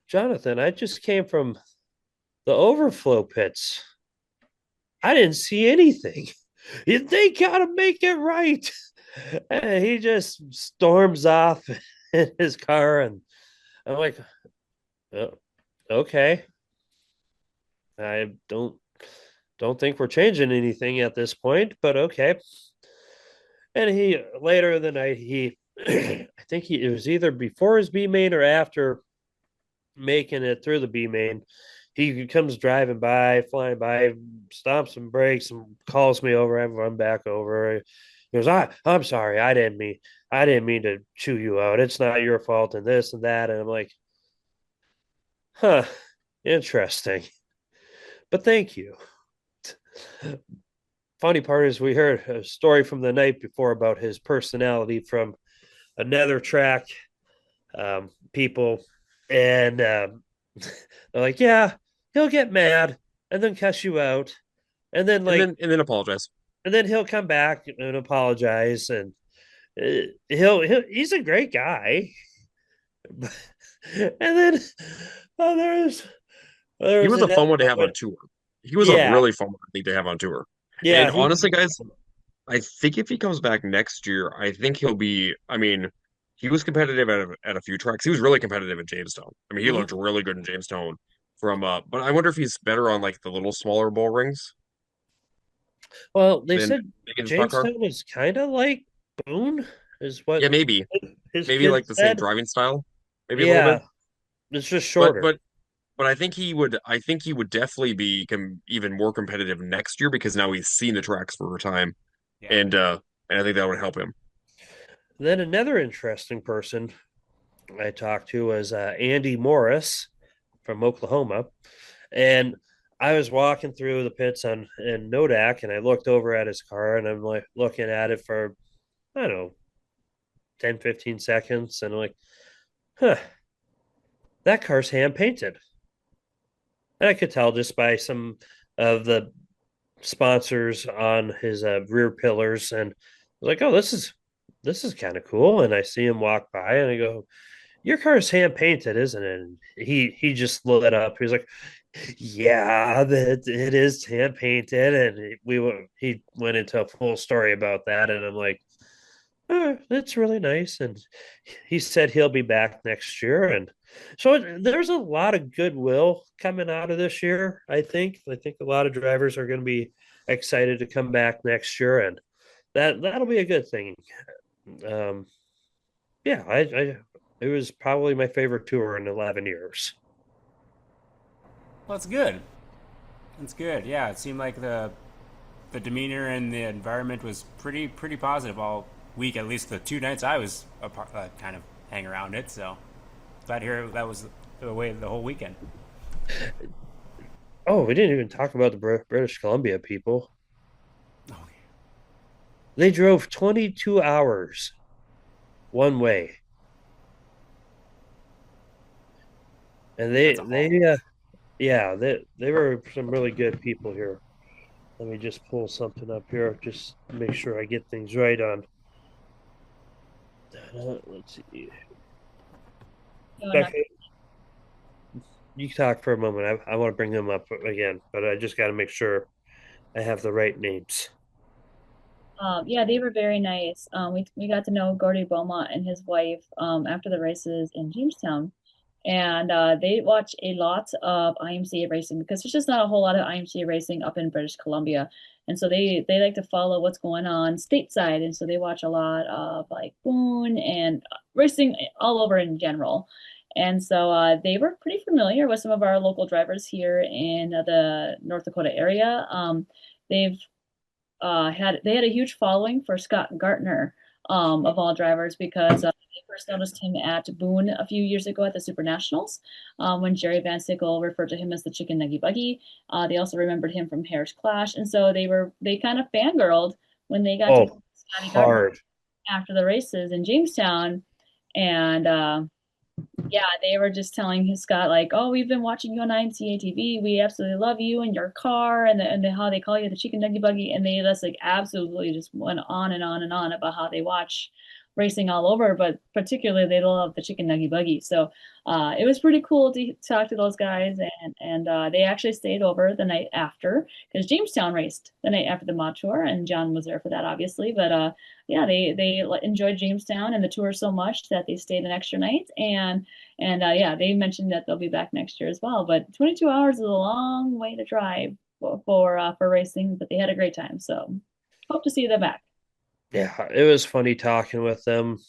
"Jonathan, I just came from the overflow pits. I didn't see anything. They gotta make it right." And he just storms off in his car, and I'm like, "Oh, okay. I don't think we're changing anything at this point, but okay." And he later in the night, I think it was either before his B main or after making it through the B main. He comes driving by, flying by, stomps and brakes, and calls me over. I run back over. He goes, I'm sorry, I didn't mean to chew you out. It's not your fault, and this and that." And I'm like, huh, interesting. But thank you. Funny part is we heard a story from the night before about his personality from another track people, and they're like, "Yeah, he'll get mad and then cuss you out, and then and then apologize. and then he'll come back and apologize, and he's a great guy." And then oh, He there's was a another fun one to have on moment. tour. He was a Yeah, really fun one, I think, to have on tour. yeah, And honestly, guys, I think if he comes back next year, I think he'll be. I mean, he was competitive at a few tracks. He was really competitive at Jamestown. I mean, he looked mhm. really good in Jamestown but I wonder if he's better on like the little smaller bull rings Well, they than said making the stock car. Jamestown is kind of like Boone, is what Yeah, maybe. his Maybe kid like the same said. driving style, maybe a little Yeah, bit. it's just But shorter. but but I think he would definitely be even more competitive next year because now he's seen the tracks for a time Yeah. and I think that would help him. Then another interesting person I talked to was Andy Morris from Oklahoma, and I was walking through the pits on in Nodak, and I looked over at his car, and I'm like looking at it for I don't know 10, 15 seconds, and I'm like, huh, that car's hand painted. And I could tell just by some of the sponsors on his rear pillars, and I was like, oh, this is kind of cool. And I see him walk by, and I go, your car's hand painted, isn't it? And he just lit up. He was like, yeah, that it is hand painted. And he went into a full story about that, and I'm like, oh, that's really nice. And he said he'll be back next year. And so there's a lot of goodwill coming out of this year. I think a lot of drivers are going to be excited to come back next year, and that'll be a good thing. Um, yeah, I it was probably my favorite tour in 11 years. Well, it's good. It's good. Yeah, it seemed like the demeanor and the environment was pretty positive all week. At least the two nights I was kind of hang around it. So glad to hear that was the way the whole weekend. Oh, we didn't even talk about the British Columbia people. Oh, They drove 22 hours one way, and that's a haul. yeah, they were some really good people here. Let me just pull something up here, just to make sure I get things right on. Let's see. No, not. Becca, you talk for a moment. I want to bring them up again, but I just got to make sure I have the right names. Yeah, they were very nice. We got to know Gordy Beaumont and his wife after the races in Jamestown, and they watch a lot of IMCA racing because there's just not a whole lot of IMCA racing up in British Columbia. And so they like to follow what's going on stateside. And so they watch a lot of like Boone and racing all over in general. And so they were pretty familiar with some of our local drivers here in the North Dakota area. They've they had a huge following for Scott Gartner, of all drivers, because they first noticed him at Boone a few years ago at the Super Nationals, when Jerry Van Sickle referred to him as the Chicken Nuggy Buggy. They also remembered him from Harris Clash, and so they kind of fangirled when they got to Oh, Scotty Gartner hard. after the races in Jamestown, and yeah, they were just telling his Scott like, "Oh, we've been watching you on IMCA TV. We absolutely love you and your car, and how they call you the chicken nuggy buggy." And they just like absolutely just went on and on and on about how they watch racing all over, but particularly they love the chicken nuggy buggy. So it was pretty cool to talk to those guys, and they actually stayed over the night after because Jamestown raced the night after the mod tour, and John was there for that, obviously. But yeah, they enjoyed Jamestown and the tour so much that they stayed an extra night, and yeah, they mentioned that they'll be back next year as well. But 22 hours is a long way to drive for racing, but they had a great time. So hope to see them back. Yeah, it was funny talking with them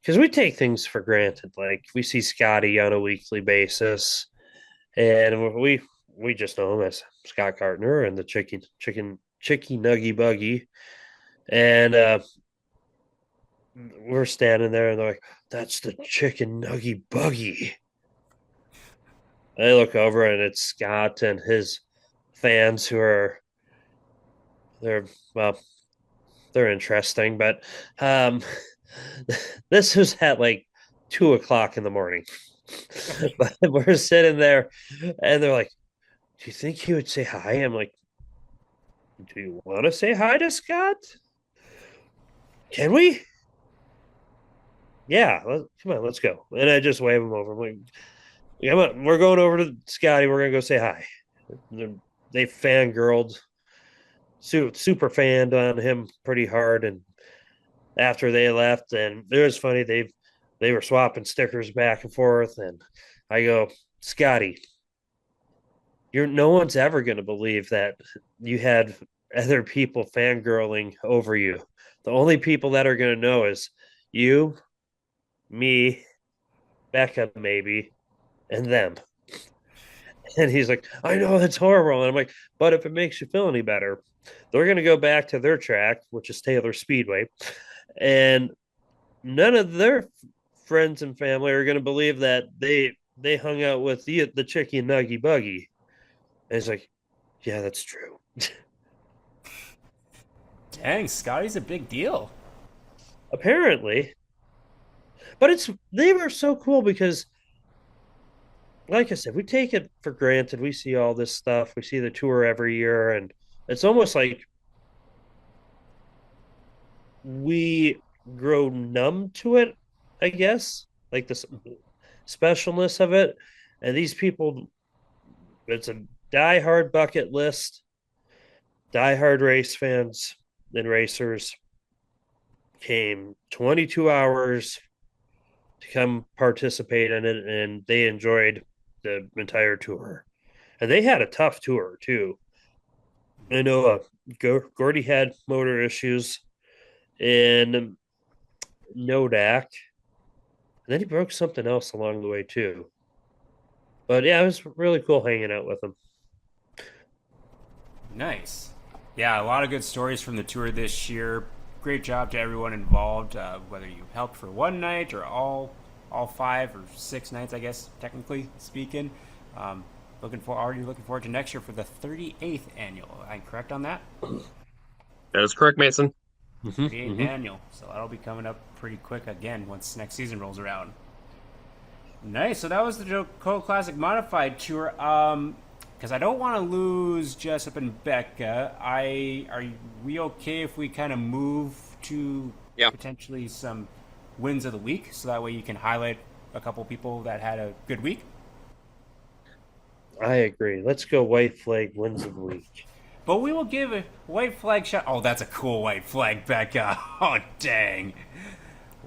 because we take things for granted. Like we see Scotty on a weekly basis, and we just know him as Scott Gardner and the Chicky Nuggy Buggy. And we're standing there and they're like, "That's the Chicken Nuggy Buggy." I look over and it's Scott and his fans who are they're well, they're interesting, but um this was at like 2 o'clock in the morning. But we're sitting there and they're like, "Do you think he would say hi?" I'm like, "Do you want to say hi to Scott? Can we?" Yeah, come on, let's go. And I just wave him over. I'm like, "Come on, we're going over to Scotty. We're gonna go say hi." They fangirled, super fanned on him pretty hard, and after they left, and it was funny. They were swapping stickers back and forth, and I go, "Scotty, you're no one's ever going to believe that you had other people fangirling over you. The only people that are going to know is you, me, Becca, maybe, and them." And he's like, "I know that's horrible." And I'm like, "But if it makes you feel any better, they're going to go back to their track, which is Taylor Speedway, and none of their friends and family are going to believe that they hung out with the Chicky Nuggy Buggy." And he's like, "Yeah, that's true." Dang, Scotty's a big deal. Apparently, but they were so cool because, like I said, we take it for granted. We see all this stuff. We see the tour every year, and it's almost like we grow numb to it, I guess, like the specialness of it. And these people, it's a die-hard bucket list, die-hard race fans and racers came 22 hours to come participate in it, and they enjoyed the entire tour. And they had a tough tour, too. I know Gordy had motor issues in Nodak. And then he broke something else along the way, too. But yeah, it was really cool hanging out with him. Nice. Yeah, a lot of good stories from the tour this year. Great job to everyone involved, whether you helped for one night or all 5 or 6 nights, I guess, technically speaking. Already looking forward to next year for the 38th annual. I'm correct on that? That is correct, Mason. 38th annual. So that'll be coming up pretty quick again once next season rolls around. Nice. So that was the Dakota Classic Modified Tour. Because I don't want to lose Jessup and Becca. Are we okay if we kind of move to potentially some wins of the week, so that way you can highlight a couple people that had a good week? I agree. Let's go white flag wins of the week. But we will give a white flag shot. Oh, that's a cool white flag, Becca. Oh, dang.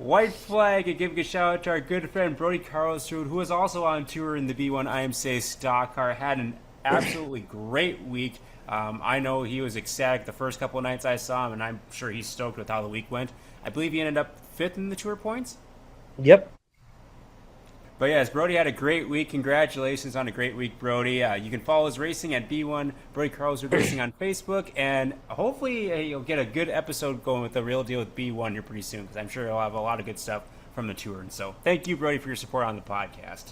White flag and giving a shout out to our good friend Brody Carlsrud, who was also on tour in the B1 IMCA stock car. Had an absolutely great week. I know he was ecstatic the first couple of nights I saw him, and I'm sure he's stoked with how the week went. I believe he ended up fifth in the tour points. Yep. But yes, Brody had a great week. Congratulations on a great week, Brody. You can follow his racing at B1 Brody Carlsrud Racing on Facebook, and hopefully you'll get a good episode going with the real deal with B1 here pretty soon, because I'm sure he'll have a lot of good stuff from the tour. And so, thank you, Brody, for your support on the podcast.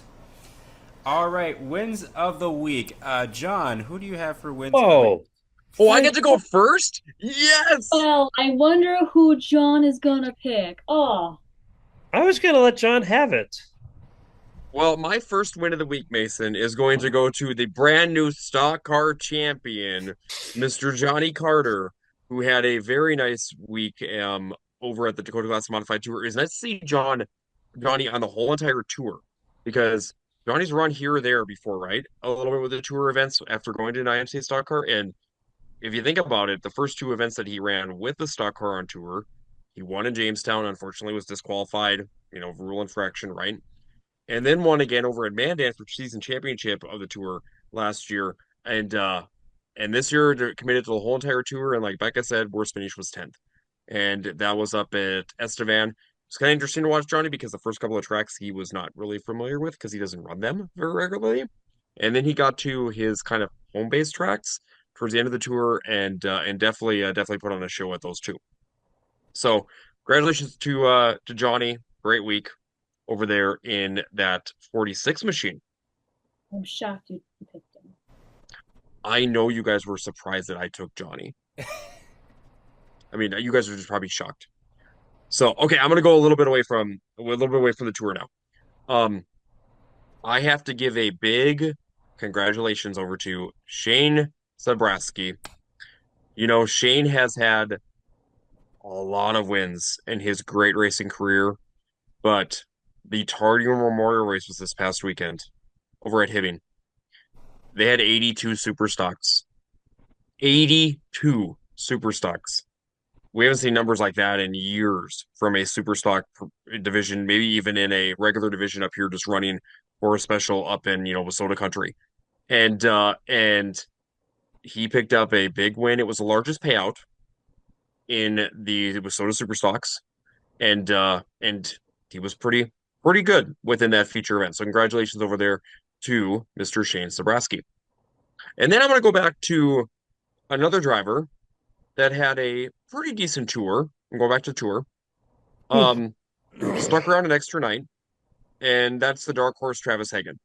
All right, wins of the week. John, who do you have for wins of the week? Oh, I get to go first? Yes! Well, I wonder who John is gonna pick. Oh, I was going to let John have it. Well, my first win of the week, Mason, is going to go to the brand new stock car champion, Mr. Johnny Carter, who had a very nice week over at the Dakota Class Modified Tour. It's nice to see Johnny on the whole entire tour, because Johnny's run here or there before, right? A little bit with the tour events after going to an IMC stock car. And if you think about it, the first two events that he ran with the stock car on tour, he won in Jamestown, unfortunately was disqualified, rule infraction, right? And then won again over at Mandan for season championship of the tour last year. And this year they're committed to the whole entire tour. And like Becca said, worst finish was 10th. And that was up at Estevan. It's kind of interesting to watch Johnny because the first couple of tracks he was not really familiar with because he doesn't run them very regularly. And then he got to his kind of home base tracks towards the end of the tour and definitely put on a show at those two. So congratulations to Johnny. Great week over there in that 46 machine. I'm shocked you picked him. I know you guys were surprised that I took Johnny. I mean, you guys are just probably shocked. So, okay, I'm gonna go a little bit away from the tour now. I have to give a big congratulations over to Shane Zabrowski. Shane has had a lot of wins in his great racing career, but the Tardium Memorial Race was this past weekend over at Hibbing. They had 82 super stocks. 82 super stocks. We haven't seen numbers like that in years from a super stock division, maybe even in a regular division up here, just running for a special up in, Wissota country. And he picked up a big win. It was the largest payout in the Wissota super stocks. And he was pretty good within that feature event. So congratulations over there to Mr. Shane Zabrowski. And then I'm going to go back to another driver that had a pretty decent tour. I'm going back to the tour. Stuck around an extra night, and that's the dark horse Travis Hagen.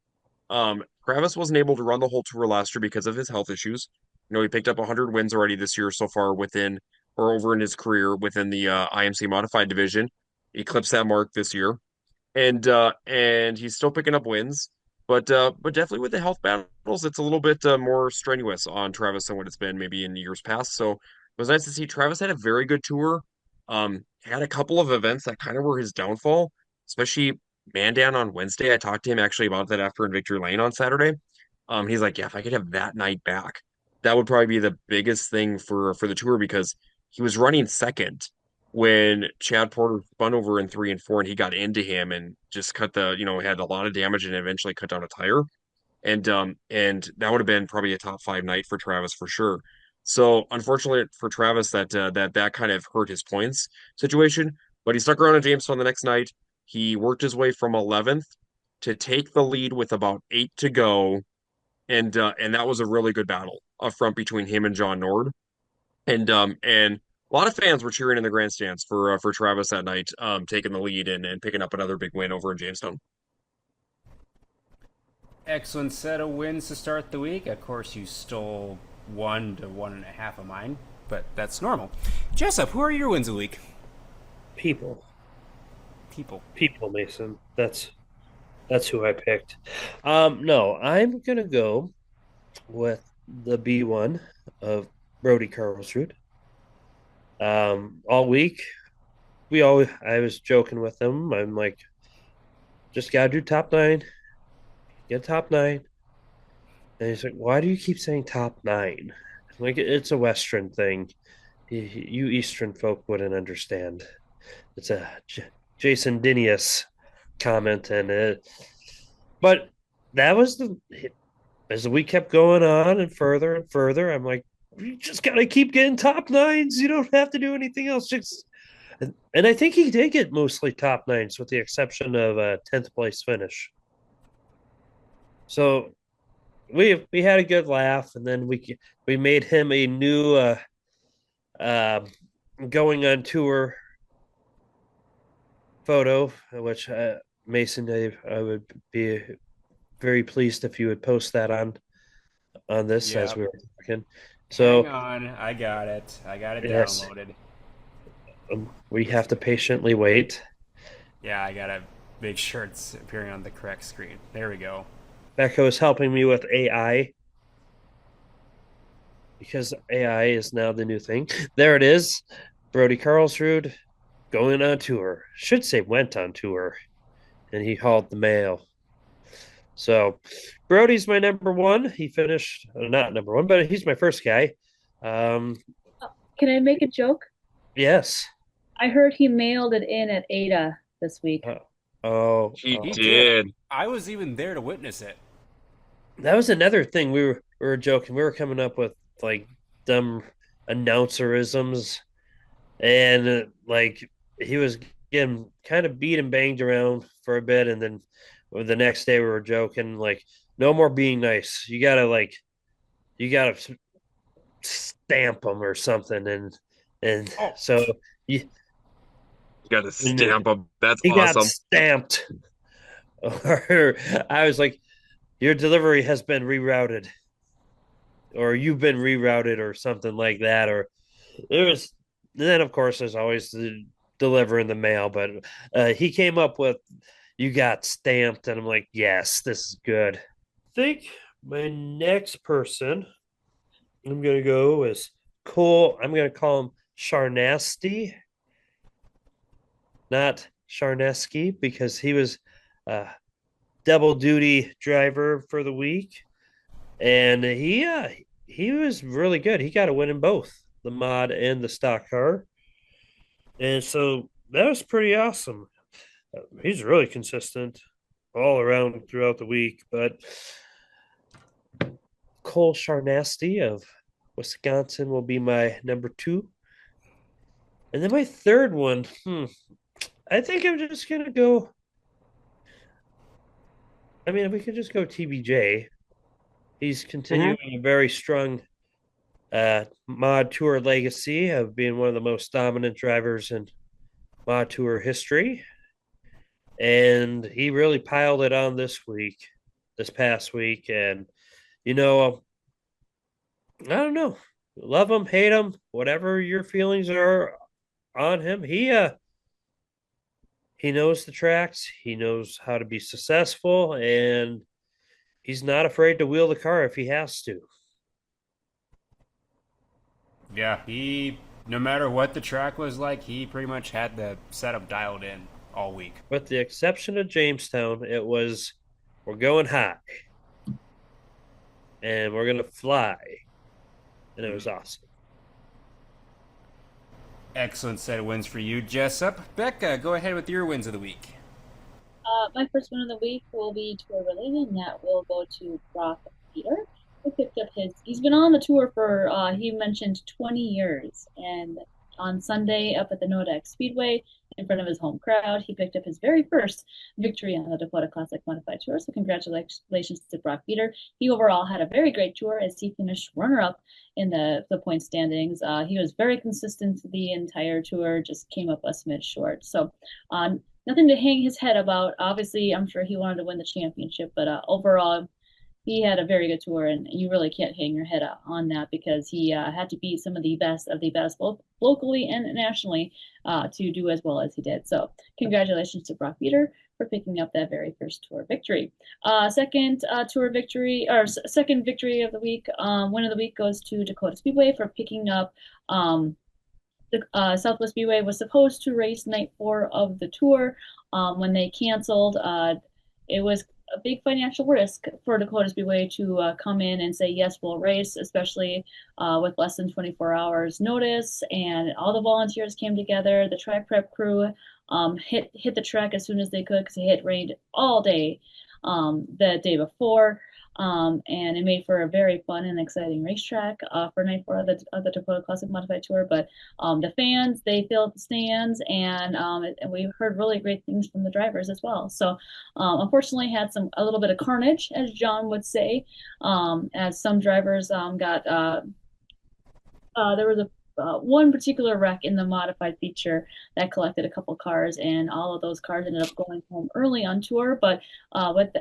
Travis wasn't able to run the whole tour last year because of his health issues. He picked up 100 wins already this year so far within or over in his career within the IMC modified division. Eclipsed that mark this year. And he's still picking up wins, but definitely with the health battles, it's a little bit more strenuous on Travis than what it's been maybe in years past. So it was nice to see Travis had a very good tour. Had a couple of events that kind of were his downfall, especially Mandan on Wednesday. I talked to him actually about that after in Victory Lane on Saturday. He's like, yeah, if I could have that night back, that would probably be the biggest thing for the tour because he was running second when Chad Porter spun over in 3 and 4 and he got into him and just cut had a lot of damage and eventually cut down a tire. And that would have been probably a top 5 night for Travis for sure. So unfortunately for Travis that kind of hurt his points situation, but he stuck around in Jamestown the next night. He worked his way from 11th to take the lead with about 8 to go. And that was a really good battle up front between him and John Nord. And a lot of fans were cheering in the grandstands for Travis that night, taking the lead and picking up another big win over in Jamestown. Excellent set of wins to start the week. Of course, you stole 1 to 1.5 of mine, but that's normal. Jessup, who are your wins of the week? People, Mason. That's who I picked. No, I'm gonna go with the B1 of Brody Carlsrud. All week, I was joking with him. I'm like, just gotta do top 9, get top 9. And he's like, why do you keep saying top 9? I'm like, it's a Western thing. You Eastern folk wouldn't understand. It's a Jason Dinius comment, but that was the as the week kept going on and further. I'm like, you just gotta keep getting top nines. You don't have to do anything else. Just and I think he did get mostly top nines, with the exception of a 10th place finish. So we had a good laugh, and then we made him a new uh, going on tour photo, which Mason, I would be very pleased if you would post that on this as Yep. we were talking. Hang So on, I got it. I got it yes, downloaded. we have to patiently wait. Yeah, I gotta make sure it's appearing on the correct screen. There we go. Becca is helping me with AI because AI is now the new thing. There it is. Brody Carlsrud going on tour. Should say went on tour, and he hauled the mail. So Brody's my number one. He finished not number one, but he's my first guy. Um, Can I make a joke? yes. I heard he mailed it in at Ada this week. Uh, oh, He He oh, did. did. I was even there to witness it. that was another thing we were joking. We were coming up with like dumb announcerisms, and like he was getting kind of beat and banged around for a bit, and then the next day we were joking like, no more being nice. You gotta stamp them or something, and Oh, so you, Got to and stamp up. That's he got awesome. stamped. Or I was like, your delivery has been rerouted, or you've been rerouted, or something like that. Or it was. Then of course there's always the delivering the mail, but he came up with, you got stamped, and I'm like, yes, this is good. I think my next person I'm gonna go is Cole. I'm gonna call him Sharnasty, not Sharnesky, because he was a double duty driver for the week, and he was really good. He got a win in both the mod and the stock car, and so that was pretty awesome. He's really consistent all around throughout the week. But Cole Sharnasty of Wisconsin will be my number two, and then my third one. I think I'm just gonna go. I mean, we could just go TBJ. He's Mhm. continuing a very strong mod tour legacy of being one of the most dominant drivers in mod tour history, and he really piled it on this past week, and you know, I don't know, love him, hate him, whatever your feelings are on him. He knows the tracks, he knows how to be successful, and he's not afraid to wheel the car if he has to. yeah, no matter what the track was like, he pretty much had the setup dialed in all week. With the exception of Jamestown, it was, we're going high and we're gonna fly, and it was awesome. Excellent set of wins for you, Jessup. Becca, go ahead with your wins of the week. My first one of the week will be tour related, and that will go to Brock Peter, who picked up he's been on the tour for, he mentioned 20 years. And on Sunday, up at the Nodak Speedway, in front of his home crowd, he picked up his very first victory on the Dakota Classic Modified Tour. So congratulations to Brock Peter. He overall had a very great tour as he finished runner-up in the point standings. He was very consistent the entire tour, just came up a smidge short. So nothing to hang his head about. Obviously, I'm sure he wanted to win the championship, but overall, he had a very good tour, and you really can't hang your head on that because he had to beat some of the best, both locally and nationally, to do as well as he did. So, congratulations to Brock Peter for picking up that very first tour victory. Second tour victory, or second victory of the week, win of the week goes to Dakota Speedway for picking up. The Southwest Speedway was supposed to race night 4 of the tour. When they canceled, it was a big financial risk for Dakota Speedway to come in and say, yes, we'll race, especially with less than 24 hours notice. And all the volunteers came together. The track prep crew hit the track as soon as they could because it had rained all day the day before. And it made for a very fun and exciting racetrack for night four of the Dakota Classic Modified Tour. But the fans, they filled the stands, and we heard really great things from the drivers as well. So, unfortunately, had a little bit of carnage, as John would say, as some drivers got there was a one particular wreck in the modified feature that collected a couple cars, and all of those cars ended up going home early on tour. But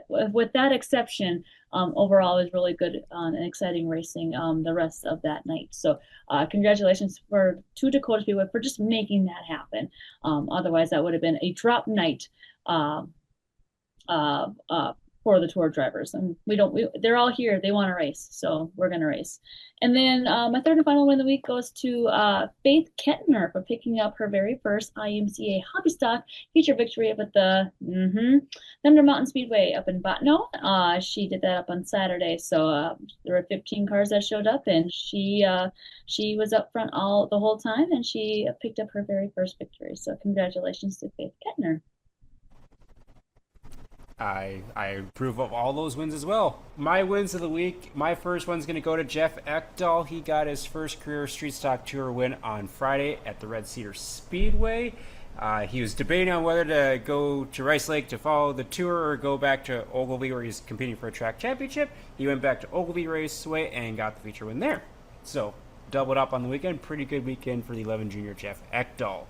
with that exception, overall, it was really good and exciting racing the rest of that night. So, congratulations to Dakota Speedway for just making that happen. Otherwise, that would have been a drop night. Uh, uh, uh, for the tour drivers, and they're all here. They want to race, so we're gonna race. And then my third and final win of the week goes to Faith Kettner for picking up her very first IMCA Hobby Stock feature victory up at the Thunder Mountain Speedway up in Botno. She did that up on Saturday, so there were 15 cars that showed up, and she was up front the whole time, and she picked up her very first victory. So congratulations to Faith Kettner. I approve of all those wins as well. My wins of the week, my first one's going to go to Jeff Ekdahl. He got his first career Street Stock Tour win on Friday at the Red Cedar Speedway. He was debating on whether to go to Rice Lake to follow the tour or go back to Ogilvie where he's competing for a track championship. He went back to Ogilvie Raceway and got the feature win there. So, doubled up on the weekend. Pretty good weekend for the 11 junior Jeff Ekdahl.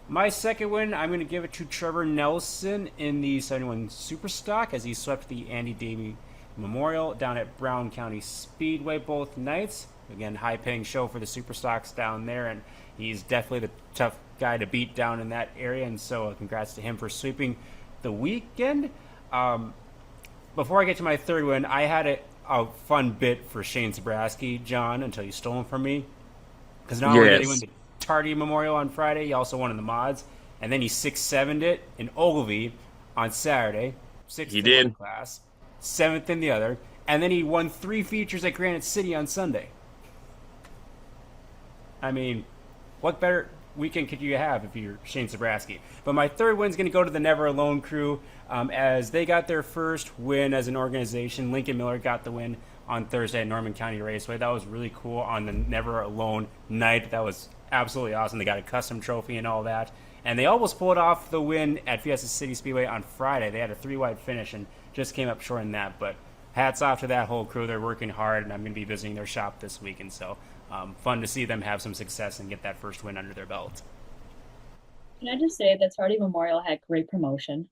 My second win, I'm going to give it to Trevor Nelson in the 71 Superstock as he swept the Andy Davey Memorial down at Brown County Speedway both nights. Again, high-paying show for the Superstocks down there, and he's definitely the tough guy to beat down in that area, and so congrats to him for sweeping the weekend. Before I get to my third win, I had a fun bit for Shane Zabrowski, John, until you stole him from me. Because not only did he win the Tardy Memorial on Friday, he also won in the mods, and then he 6-7'd it in Ogilvie on Saturday, sixth in one class, seventh in the other, and then he won 3 features at Granite City on Sunday. I mean, what better weekend could you have if you're Shane Zabrowski? But my third win's going to go to the Never Alone crew as they got their first win as an organization. Lincoln Miller got the win on Thursday at Norman County Raceway. That was really cool on the Never Alone night. That was absolutely awesome. They got a custom trophy and all that. And they almost pulled off the win at Fiesta City Speedway on Friday. They had a 3-wide finish and just came up short in that. But hats off to that whole crew. They're working hard, and I'm going to be visiting their shop this week. And so fun to see them have some success and get that first win under their belt. Can I just say that Tardy Memorial had great promotion?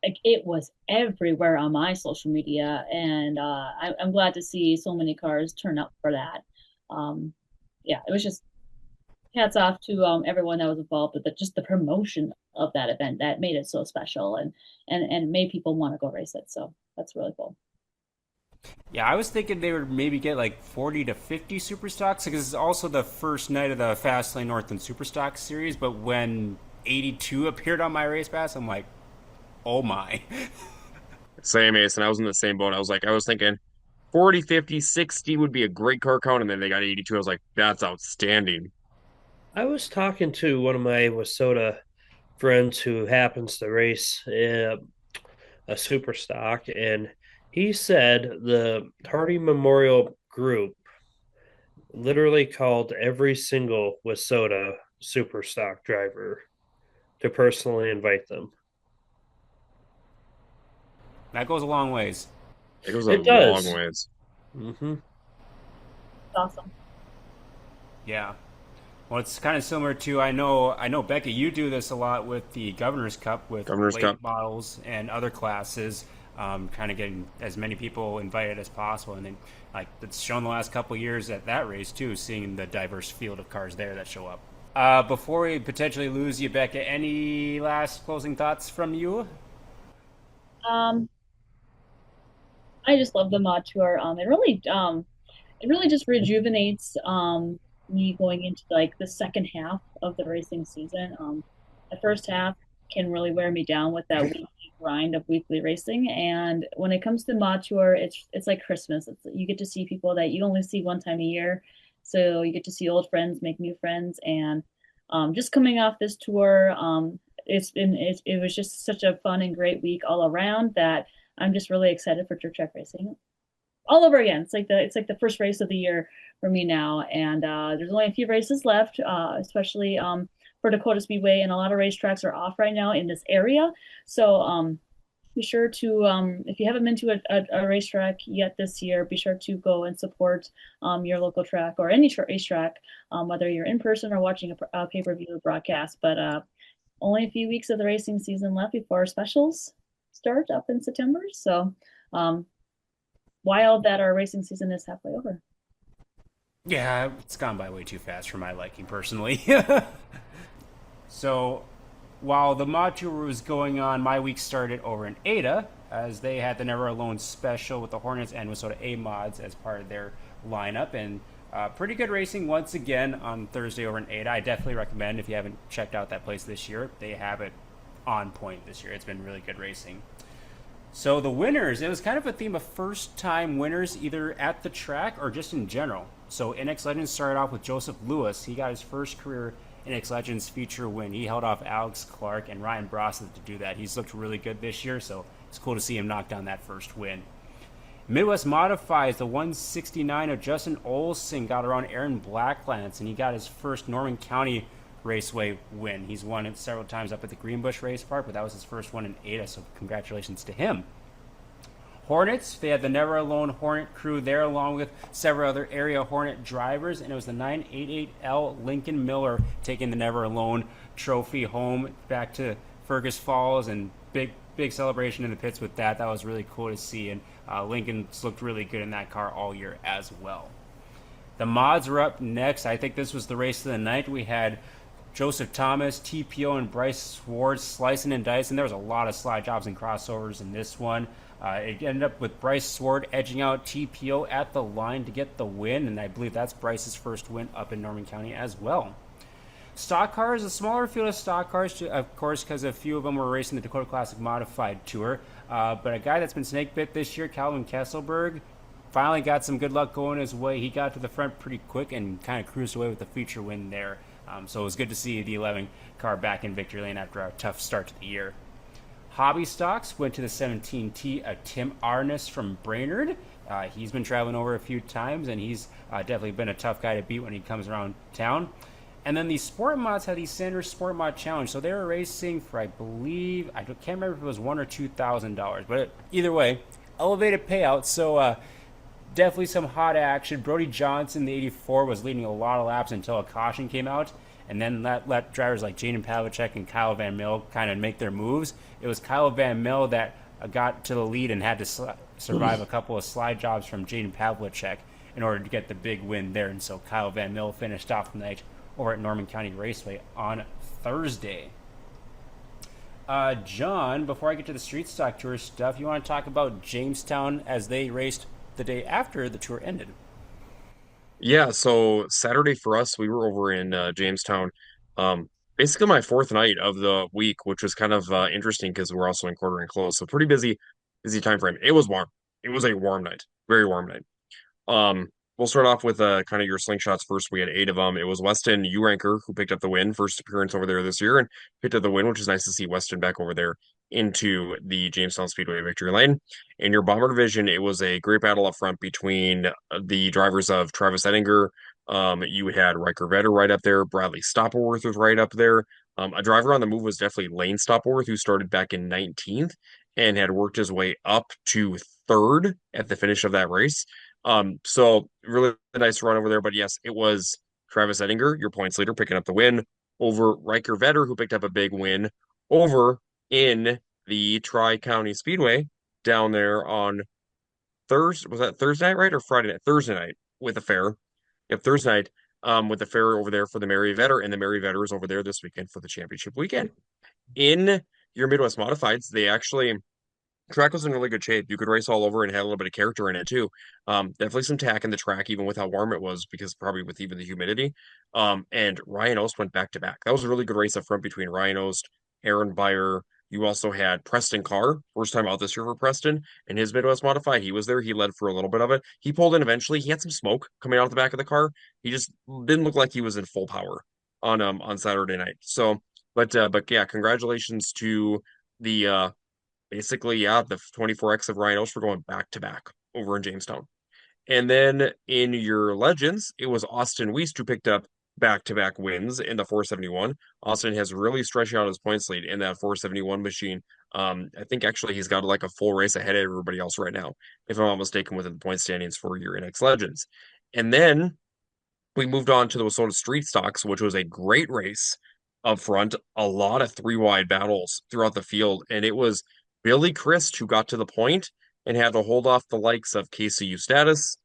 Like, it was everywhere on my social media, and I'm glad to see so many cars turn up for that. Yeah, it was just hats off to everyone that was involved with just the promotion of that event that made it so special and made people want to go race it. So that's really cool. Yeah, I was thinking they would maybe get like 40 to 50 Superstocks because it's also the first night of the Fastlane Northland Superstock series. But when 82 appeared on my race pass, I'm like, oh my. Same, Ace, and I was in the same boat. I was thinking 40, 50, 60 would be a great car count, and then they got 82. I was like, that's outstanding. I was talking to one of my Wasota friends who happens to race a super stock, and he said the Tardy Memorial group literally called every single Wasota super stock driver to personally invite them. That goes a long ways. It goes a It long does. ways. Mm-hmm. Awesome. Yeah. Well, it's kind of similar to I know Becca, you do this a lot with the Governor's Cup with Governor's late Cup. models and other classes, kind of getting as many people invited as possible, and then like it's shown the last couple of years at that race too, seeing the diverse field of cars there that show up. Before we potentially lose you, Becca, any last closing thoughts from you? Um, I just love the mod tour. It really just rejuvenates me going into like the second half of the racing season. The first half can really wear me down with that weekly grind of weekly racing. And when it comes to Mod Tour, it's like Christmas. You get to see people that you only see one time a year. So you get to see old friends, make new friends, and just coming off this tour, it was just such a fun and great week all around that I'm just really excited for dirt track racing all over again. It's like the first race of the year for me now, and there's only a few races left, especially for Dakota Speedway, and a lot of racetracks are off right now in this area. So be sure to, if you haven't been to a racetrack yet this year, be sure to go and support your local track or any racetrack, whether you're in person or watching a pay-per-view broadcast. But only a few weeks of the racing season left before our specials start up in September. So wild that our racing season is halfway over. Yeah, it's gone by way too fast for my liking personally. So, while the Mod Tour was going on, my week started over in Ada, as they had the Never Alone special with the Hornets and Minnesota A mods as part of their lineup. And pretty good racing once again on Thursday over in Ada. I definitely recommend if you haven't checked out that place this year. They have it on point this year. It's been really good racing. So the winners, it was kind of a theme of first-time winners, either at the track or just in general. So NX Legends started off with Joseph Lewis. He got his first career NX Legends feature win. He held off Alex Clark and Ryan Brosset to do that. He's looked really good this year, so it's cool to see him knock down that first win. Midwest Modifies, the 169 of Justin Olson got around Aaron Blacklance, and he got his first Norman County Raceway win. He's won it several times up at the Greenbush Race Park, but that was his first one in Ada, so congratulations to him. Hornets, they had the Never Alone Hornet crew there along with several other area Hornet drivers, and it was the 988L Lincoln Miller taking the Never Alone trophy home back to Fergus Falls, and big celebration in the pits with that. That was really cool to see, and Lincoln's looked really good in that car all year as well. The mods were up next. I think this was the race of the night. We had Joseph Thomas, TPO, and Bryce Swartz slicing and dicing. There was a lot of slide jobs and crossovers in this one. It ended up with Bryce Sword edging out TPO at the line to get the win, and I believe that's Bryce's first win up in Norman County as well. Stock cars, a smaller field of stock cars, of course, because a few of them were racing the Dakota Classic Modified Tour. But a guy that's been snake bit this year, Calvin Kesselberg, finally got some good luck going his way. He got to the front pretty quick and kind of cruised away with the feature win there. So it was good to see the 11 car back in victory lane after a tough start to the year. Hobby stocks went to the 17T of Tim Arness from Brainerd. He's been traveling over a few times, and he's definitely been a tough guy to beat when he comes around town. And then the Sport Mods had the Sanders Sport Mod Challenge, so they were racing for, I believe, I can't remember if it was $1,000 or $2,000, but either way, elevated payouts. So definitely some hot action. Brody Johnson, the 84, was leading a lot of laps until a caution came out. And then let drivers like Jaden Pavlicek and Kyle Van Mill kind of make their moves. It was Kyle Van Mill that got to the lead and had to survive a couple of slide jobs from Jaden Pavlicek in order to get the big win there. And so Kyle Van Mill finished off the night over at Norman County Raceway on Thursday. John, before I get to the street stock tour stuff, you want to talk about Jamestown as they raced the day after the tour ended? Yeah, so Saturday for us, we were over in Jamestown. Basically my fourth night of the week, which was kind of interesting because we're also in quarter and close. So pretty busy time frame. It was warm. It was a warm night, very warm night. We'll start off with kind of your slingshots first. We had 8 of them. It was Weston Uranker who picked up the win, first appearance over there this year, and picked up the win, which is nice to see Weston back over there into the Jamestown Speedway victory lane. In your bomber division, it was a great battle up front between the drivers of Travis Ettinger. You had Riker Vetter right up there. Bradley Stopperworth was right up there. A driver on the move was definitely Lane Stopperworth, who started back in 19th and had worked his way up to third at the finish of that race. So really nice run over there. But yes, it was Travis Ettinger, your points leader, picking up the win over Riker Vetter, who picked up a big win over in the Tri-County Speedway down there on Thursday. Was that Thursday night, right? Or Friday night? Thursday night with the fair. Yep, Thursday night with the fair over there for the Mary Vetter, and the Mary Vetter is over there this weekend for the championship weekend. In your Midwest Modifieds, they actually track was in really good shape. You could race all over and had a little bit of character in it too. Definitely some tack in the track, even with how warm it was, because probably with even the humidity. And Ryan Ost went back to back. That was a really good race up front between Ryan Ost Aaron Beyer. You also had Preston Carr, first time out this year for Preston, in his Midwest Modified. He was there. He led for a little bit of it. He pulled in eventually. He had some smoke coming out of the back of the car. He just didn't look like he was in full power on Saturday night. So, but yeah, congratulations to the basically the 24X of Ryan Osh for going back to back over in Jamestown. And then in your legends, it was Austin Weist who picked up back-to-back wins in the 471. Austin has really stretched out his points lead in that 471 machine. I think actually he's got like a full race ahead of everybody else right now, if I'm not mistaken, within the point standings for your NX Legends. And then we moved on to the Wissota Street Stocks, which was a great race up front. A lot of three wide battles throughout the field, and it was Billy Christ who got to the point and had to hold off the likes of KCU Status.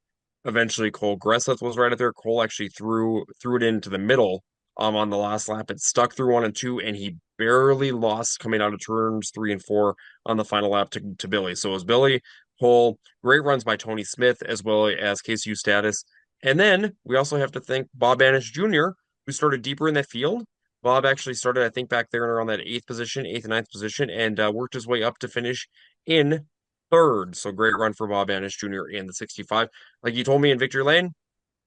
Eventually, Cole Gresseth was right up there. Cole actually threw it into the middle on the last lap. It stuck through 1 and 2, and he barely lost coming out of turns 3 and 4 on the final lap to Billy. So it was Billy, Cole, great runs by Tony Smith as well as KCU Status. And then we also have to thank Bob Banish Jr., who started deeper in that field. Bob actually started, I think, back there around that eighth and ninth position, and worked his way up to finish in third. So great run for Bob Banish Jr. in the 65. Like you told me in Victory Lane,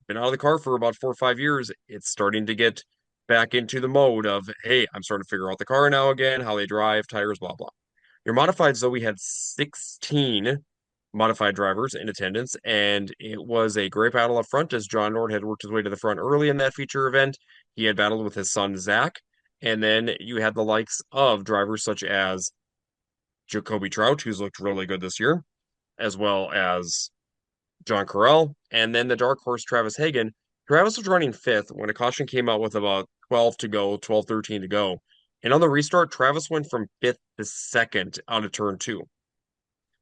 been out of the car for about 4 or 5 years. It's starting to get back into the mode of, hey, I'm starting to figure out the car now again, how they drive, tires, blah, blah. Your modifieds, though, we had 16 modified drivers in attendance, and it was a great battle up front as John Nord had worked his way to the front early in that feature event. He had battled with his son, Zach, and then you had the likes of drivers such as Jacoby Trout, who's looked really good this year, as well as John Carell, and then the dark horse, Travis Hagan. Travis was running fifth when a caution came out with about 12 to go, 12, 13 to go. And on the restart, Travis went from fifth to second out of turn 2.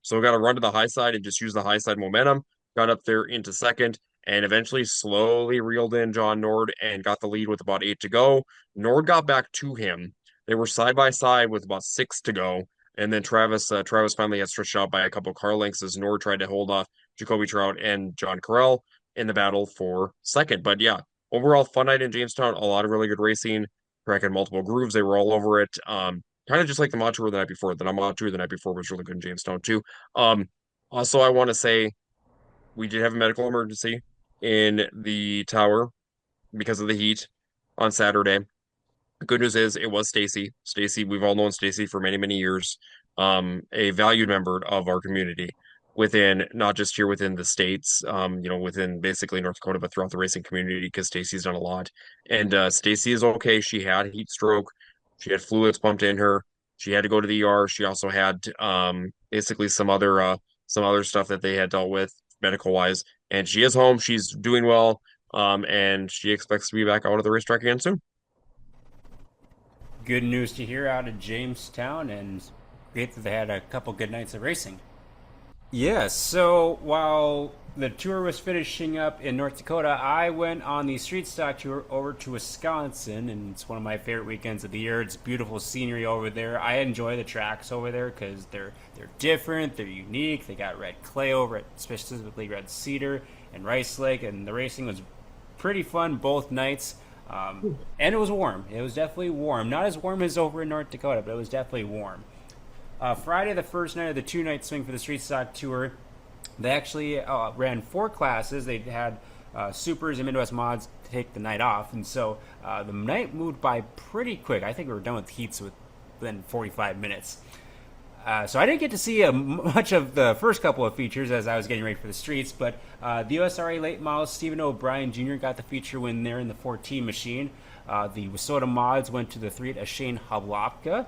So we got to run to the high side and just use the high side momentum. Got up there into second and eventually slowly reeled in John Nord and got the lead with about 8 to go. Nord got back to him. They were side by side with about 6 to go. And then Travis finally had stretched out by a couple car lengths as Nord tried to hold off Jacoby Trout and John Carell in the battle for second. But yeah, overall fun night in Jamestown. A lot of really good racing. Track had multiple grooves. They were all over it. Kind of just like the Mod Tour the night before. The Mod Tour the night before was really good in Jamestown too. Also, I want to say we did have a medical emergency in the tower because of the heat on Saturday. The good news is it was Stacy. Stacy, we've all known Stacy for many, many years. A valued member of our community within not just here within the states, within basically North Dakota, but throughout the racing community because Stacy's done a lot. And Stacy is okay. She had a heat stroke. She had fluids pumped in her. She had to go to the ER. She also had basically some other stuff that they had dealt with medical wise. And she is home. She's doing well. And she expects to be back out of the racetrack again soon. Good news to hear out of Jamestown, and great that they had a couple good nights of racing. Yeah, so while the tour was finishing up in North Dakota, I went on the street stock tour over to Wisconsin, and it's one of my favorite weekends of the year. It's beautiful scenery over there. I enjoy the tracks over there because they're different, they're unique. They got red clay over it, specifically red cedar and Rice Lake, and the racing was pretty fun both nights. And it was warm. It was definitely warm. Not as warm as over in North Dakota, but it was definitely warm. Friday, the first night of the 2-night swing for the Street Stock Tour, they actually ran 4 classes. They had supers and Midwest mods to take the night off, and so the night moved by pretty quick. I think we were done with heats within 45 minutes. So I didn't get to see much of the first couple of features as I was getting ready for the streets, but the USRA late model Stephen O'Brien Jr. got the feature win there in the 14 machine. The Wissota mods went to the 3 at Shane Hablopka.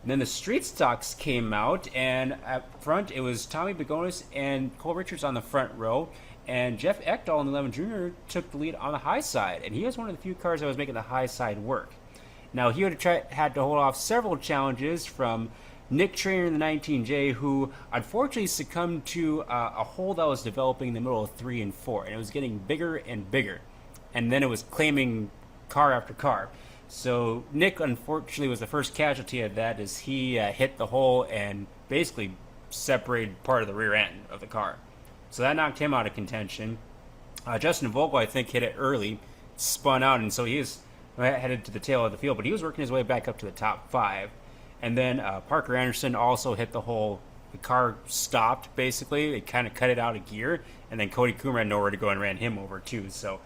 And then the street stocks came out, and up front it was Tommy Begonis and Cole Richards on the front row, and Jeff Ekdahl in the 11 Jr. took the lead on the high side, and he was one of the few cars that was making the high side work. Now he would have had to hold off several challenges from Nick Trainer in the 19J, who unfortunately succumbed to a hole that was developing in the middle of 3 and 4, and it was getting bigger and bigger, and then it was claiming car after car. So Nick, unfortunately, was the first casualty of that as he hit the hole and basically separated part of the rear end of the car. So that knocked him out of contention. Justin Vogel, I think, hit it early, spun out, and so he is headed to the tail of the field, but he was working his way back up to the top 5. And then Parker Anderson also hit the car stopped basically. It kind of cut it out of gear. And then Cody Coomer had nowhere to go and ran him over too. So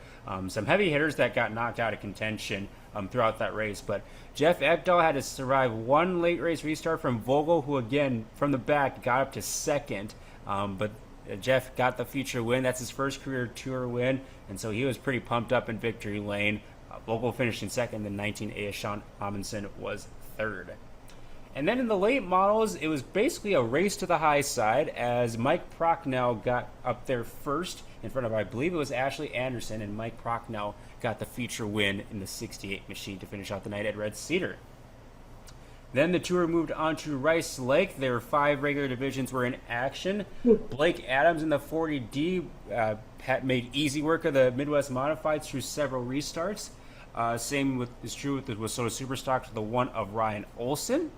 some heavy hitters that got knocked out of contention throughout that race. But Jeff Ekdahl had to survive one late race restart from Vogel, who again from the back got up to second. But Jeff got the feature win. That's his first career tour win. And so he was pretty pumped up in victory lane. Vogel finished in second, then 19A Sean Amundsen was third. And then in the late models, it was basically a race to the high side as Mike Prochnow got up there first in front of, I believe it was Ashley Anderson, and Mike Prochnow got the feature win in the 68 machine to finish out the night at Red Cedar. Then the tour moved on to Rice Lake. There were 5 regular divisions were in action. Blake Adams in the 40D made easy work of the Midwest Modifieds through several restarts. Same is true with the Wissota Superstocks, the one of Ryan Olson.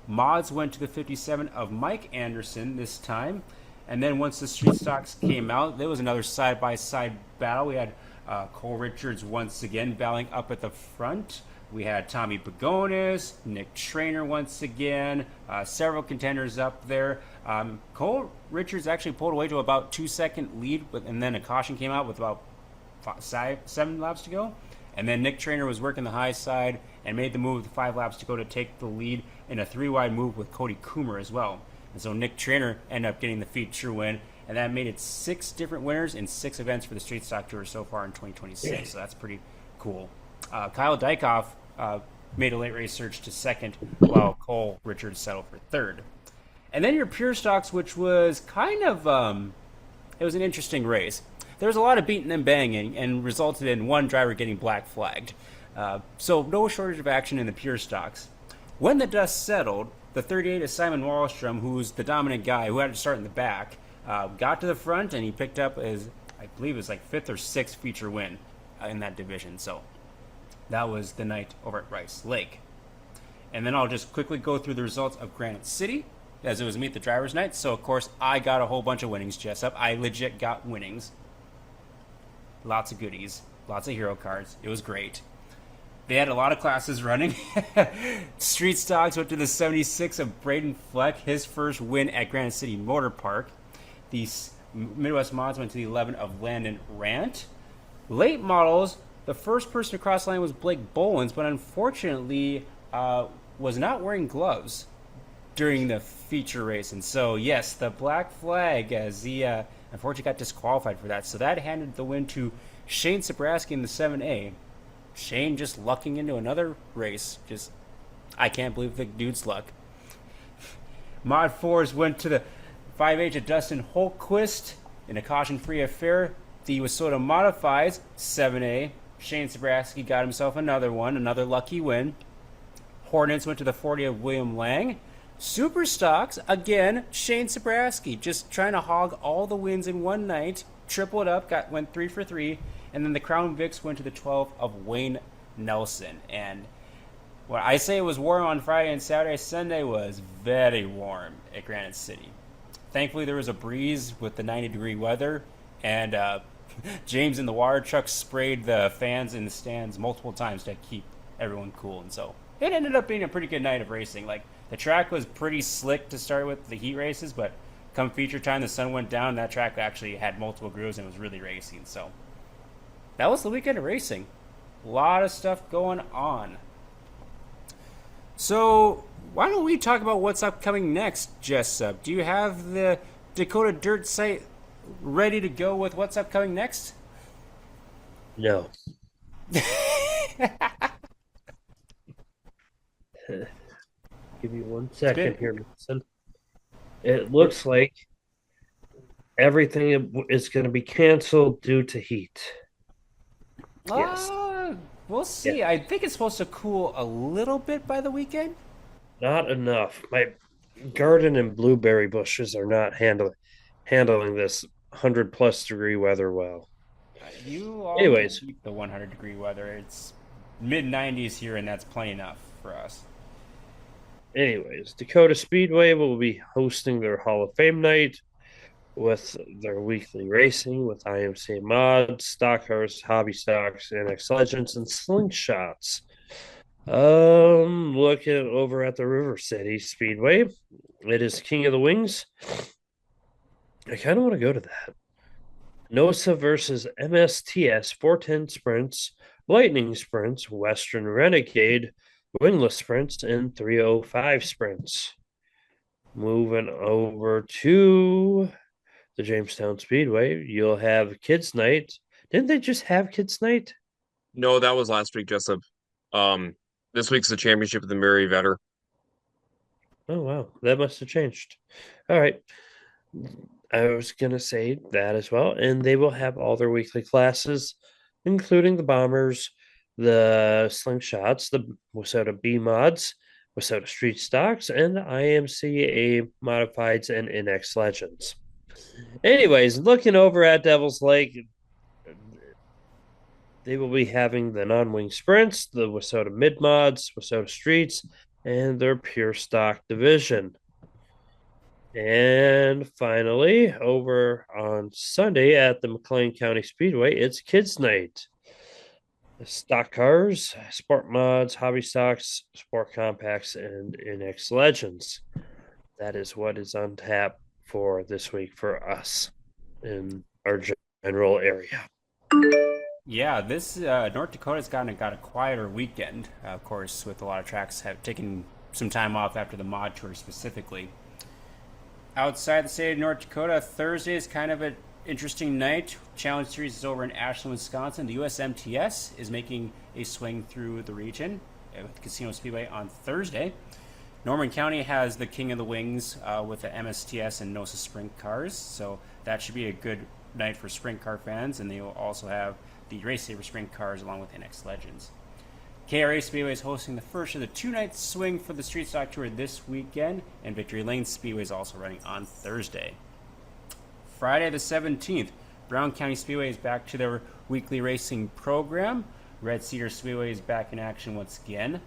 Mods went to the 57 of Mike Anderson this time. And then once the street stocks came out, there was another side-by-side battle. We had Cole Richards once again battling up at the front. We had Tommy Pagonis, Nick Trainer once again, several contenders up there. Cole Richards actually pulled away to about 2-second lead, and then a caution came out with about 7 laps to go. And then Nick Trainer was working the high side and made the move with 5 laps to go to take the lead in a 3-wide move with Cody Coomer as well. And so Nick Trainer ended up getting the feature win, and that made it 6 different winners in 6 events for the Street Stock Tour so far in 2026. So that's pretty cool. Kyle Dykoff made a late race surge to second, while Cole Richards settled for third. And then your Pure Stocks, which was kind of it was an interesting race. There was a lot of beating and banging, and resulted in one driver getting black flagged. So no shortage of action in the Pure Stocks. When the dust settled, the 38 of Simon Wallstrom, who's the dominant guy who had to start in the back, got to the front, and he picked up his, I believe it was like 5th or 6th feature win in that division. So that was the night over at Rice Lake. And then I'll just quickly go through the results of Granite City, as it was Meet the Drivers Night. So, of course, I got a whole bunch of winnings, Jessup. I legit got winnings. Lots of goodies. Lots of hero cards. It was great. They had a lot of classes running. Street Stocks went to the 76 of Braden Fleck, his first win at Granite City Motor Park. The Midwest Mods went to the 11 of Landon Rant. Late models, the first person to cross the line was Blake Bolins, but unfortunately was not wearing gloves during the feature race. And so, yes, the black flag, as he unfortunately got disqualified for that. So that handed the win to Shane Sabraski in the 7A. Shane just lucking into another race. Just, I can't believe the dude's luck. Mod 4s went to the 5H of Dustin Holtquist in a caution-free affair. The Wissota Modifieds, 7A. Shane Sabraski got himself another one, another lucky win. Hornets went to the 40 of William Lang. Super Stocks, again, Shane Sabraski, just trying to hog all the wins in one night. Tripled up, went 3 for 3. And then the Crown Vics went to the 12 of Wayne Nelson. And when I say it was warm on Friday and Saturday, Sunday was very warm at Granite City. Thankfully, there was a breeze with the 90-degree weather. And James in the water truck sprayed the fans in the stands multiple times to keep everyone cool. And so it ended up being a pretty good night of racing. Like, the track was pretty slick to start with the heat races, but come feature time, the sun went down. That track actually had multiple grooves and was really racing. So that was the weekend of racing. A lot of stuff going on. So why don't we talk about what's upcoming next, Jessup? Do you have the Dakota Dirt site ready to go with what's upcoming next? No. Give me 1 second here, Mason. It looks like everything is going to be canceled due to heat. Yes. We'll see. Yeah. I think it's supposed to cool a little bit by the weekend. Not enough. My garden and blueberry bushes are not handling this 100+ degree weather well. You all Anyways, keep the 100-degree weather. It's mid-90s here, and that's plenty enough for us. anyways, Dakota Speedway will be hosting their Hall of Fame night with their weekly racing with IMCA mods, stock cars, hobby stocks, NX Legends, and slingshots. Looking over at the River City Speedway, it is King of the Wings. I kind of want to go to that. NOSA versus MSTS 410 sprints, Lightning sprints, Western Renegade, Wingless sprints, and 305 sprints. Moving over to the Jamestown Speedway, you'll have Kids Night. Didn't they just have Kids Night? No, that was last week, Jessup. This week's the championship of the Mary Vetter. Oh, wow. That must have changed. All right. I was going to say that as well. And they will have all their weekly classes, including the Bombers, the Slingshots, the Wasota B mods, Wasota Street Stocks, and IMCA Modifieds and NX Legends. Anyways, looking over at Devil's Lake, they will be having the non-wing sprints, the Wasota mid mods, Wasota Streets, and their pure stock division. And finally, over on Sunday at the McLean County Speedway, it's Kids Night. Stock cars, sport mods, hobby stocks, sport compacts, and NX Legends. That is what is on tap for this week for us in our general area. Yeah, this North Dakota's got a quieter weekend, of course, with a lot of tracks have taken some time off after the mod tour specifically. Outside the state of North Dakota, Thursday is kind of an interesting night. Challenge Series is over in Ashland, Wisconsin. The USMTS is making a swing through the region with Casino Speedway on Thursday. Norman County has the King of the Wings with the MSTS and NOSA sprint cars, so that should be a good night for sprint car fans, and they will also have the Race Saver sprint cars along with NX Legends. KRA Speedway is hosting the first of the two-night swing for the Street Stock Tour this weekend, and Victory Lane Speedway is also running on Thursday. Friday the 17th, Brown County Speedway is back to their weekly racing program. Red Cedar Speedway is back in action once again.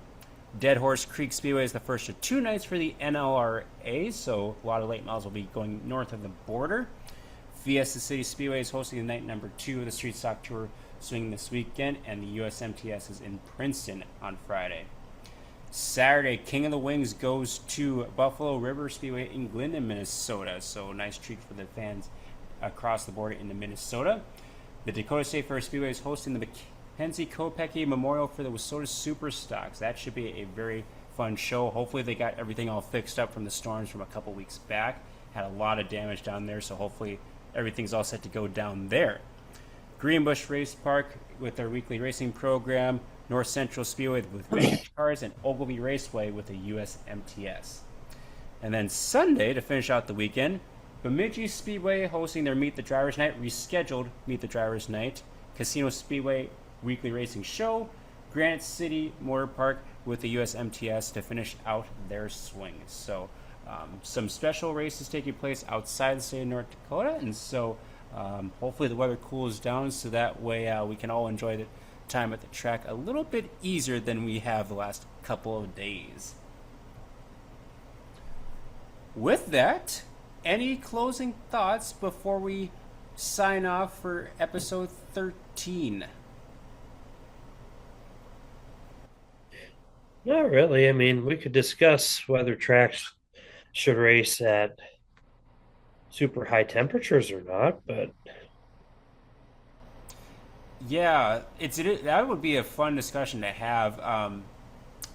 Dead Horse Creek Speedway is the first of two nights for the NLRA, so a lot of late models will be going north of the border. Fiesta City Speedway is hosting the night number 2 of the Street Stock Tour swing this weekend, and the USMTS is in Princeton on Friday. Saturday, King of the Wings goes to Buffalo River Speedway in Glendon, Minnesota, so nice treat for the fans across the border into Minnesota. The Dakota State Fair Speedway is hosting the Mackenzie Kopecki Memorial for the Wasota Super Stocks. That should be a very fun show. Hopefully they got everything all fixed up from the storms from a couple weeks back. Had a lot of damage down there, so hopefully everything's all set to go down there. Greenbush Race Park with their weekly racing program, North Central Speedway with vintage cars, and Ogilvy Raceway with the USMTS. And then Sunday, to finish out the weekend, Bemidji Speedway hosting their Meet the Drivers Night, rescheduled Meet the Drivers Night, Casino Speedway weekly racing show, Granite City Motor Park with the USMTS to finish out their swing. So some special races taking place outside the state of North Dakota, and so hopefully the weather cools down so that way we can all enjoy the time at the track a little bit easier than we have the last couple of days. With that, any closing thoughts before we sign off for episode 13? Not really. I mean, we could discuss whether tracks should race at super high temperatures or not, but Yeah, that would be a fun discussion to have.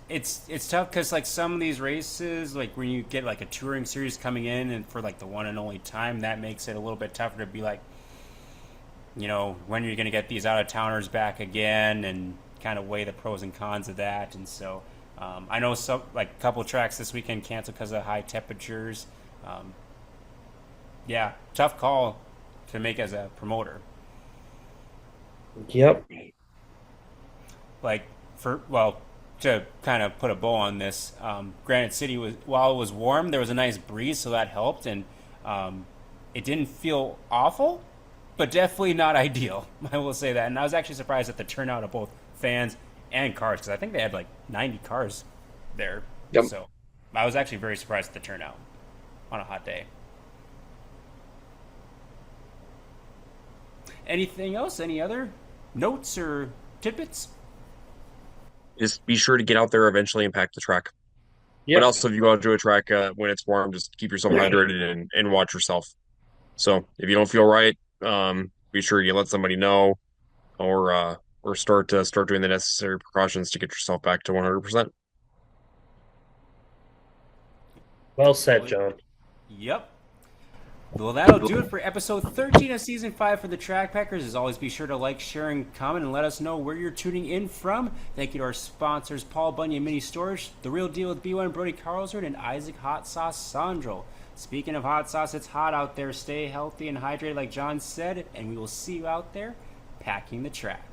It's tough because like some of these races, like when you get like a touring series coming in and for like the one and only time, that makes it a little bit tougher to be like, when you're going to get these out of towners back again and kind of weigh the pros and cons of that. And so I know some like a couple tracks this weekend canceled because of high temperatures. Yeah, tough call to make as a promoter. yep. Like to kind of put a bow on this, Granite City was while it was warm, there was a nice breeze, so that helped, and it didn't feel awful, but definitely not ideal. I will say that, and I was actually surprised at the turnout of both fans and cars because I think they had like 90 cars there. Yep. So I was actually very surprised at the turnout on a hot day. Anything else? Any other notes or tidbits? just be sure to get out there eventually and pack the track. But Yep. also, if you go out to a track when it's warm, just keep yourself hydrated and watch yourself. So if you don't feel right, be sure you let somebody know, or start doing the necessary precautions to get yourself back to 100%. Well said, John. Yep. Well, that'll do it for episode 13 of season 5 for the Track Packers. As always, be sure to like, share, and comment, and let us know where you're tuning in from. Thank you to our sponsors, Paul Bunyan Mini Storage, The Real Deal with B1 Brody Carlsrud, and Isaac Hot Sauce Sondrol. Speaking of hot sauce, it's hot out there. Stay healthy and hydrated, like John said, and we will see you out there packing the track.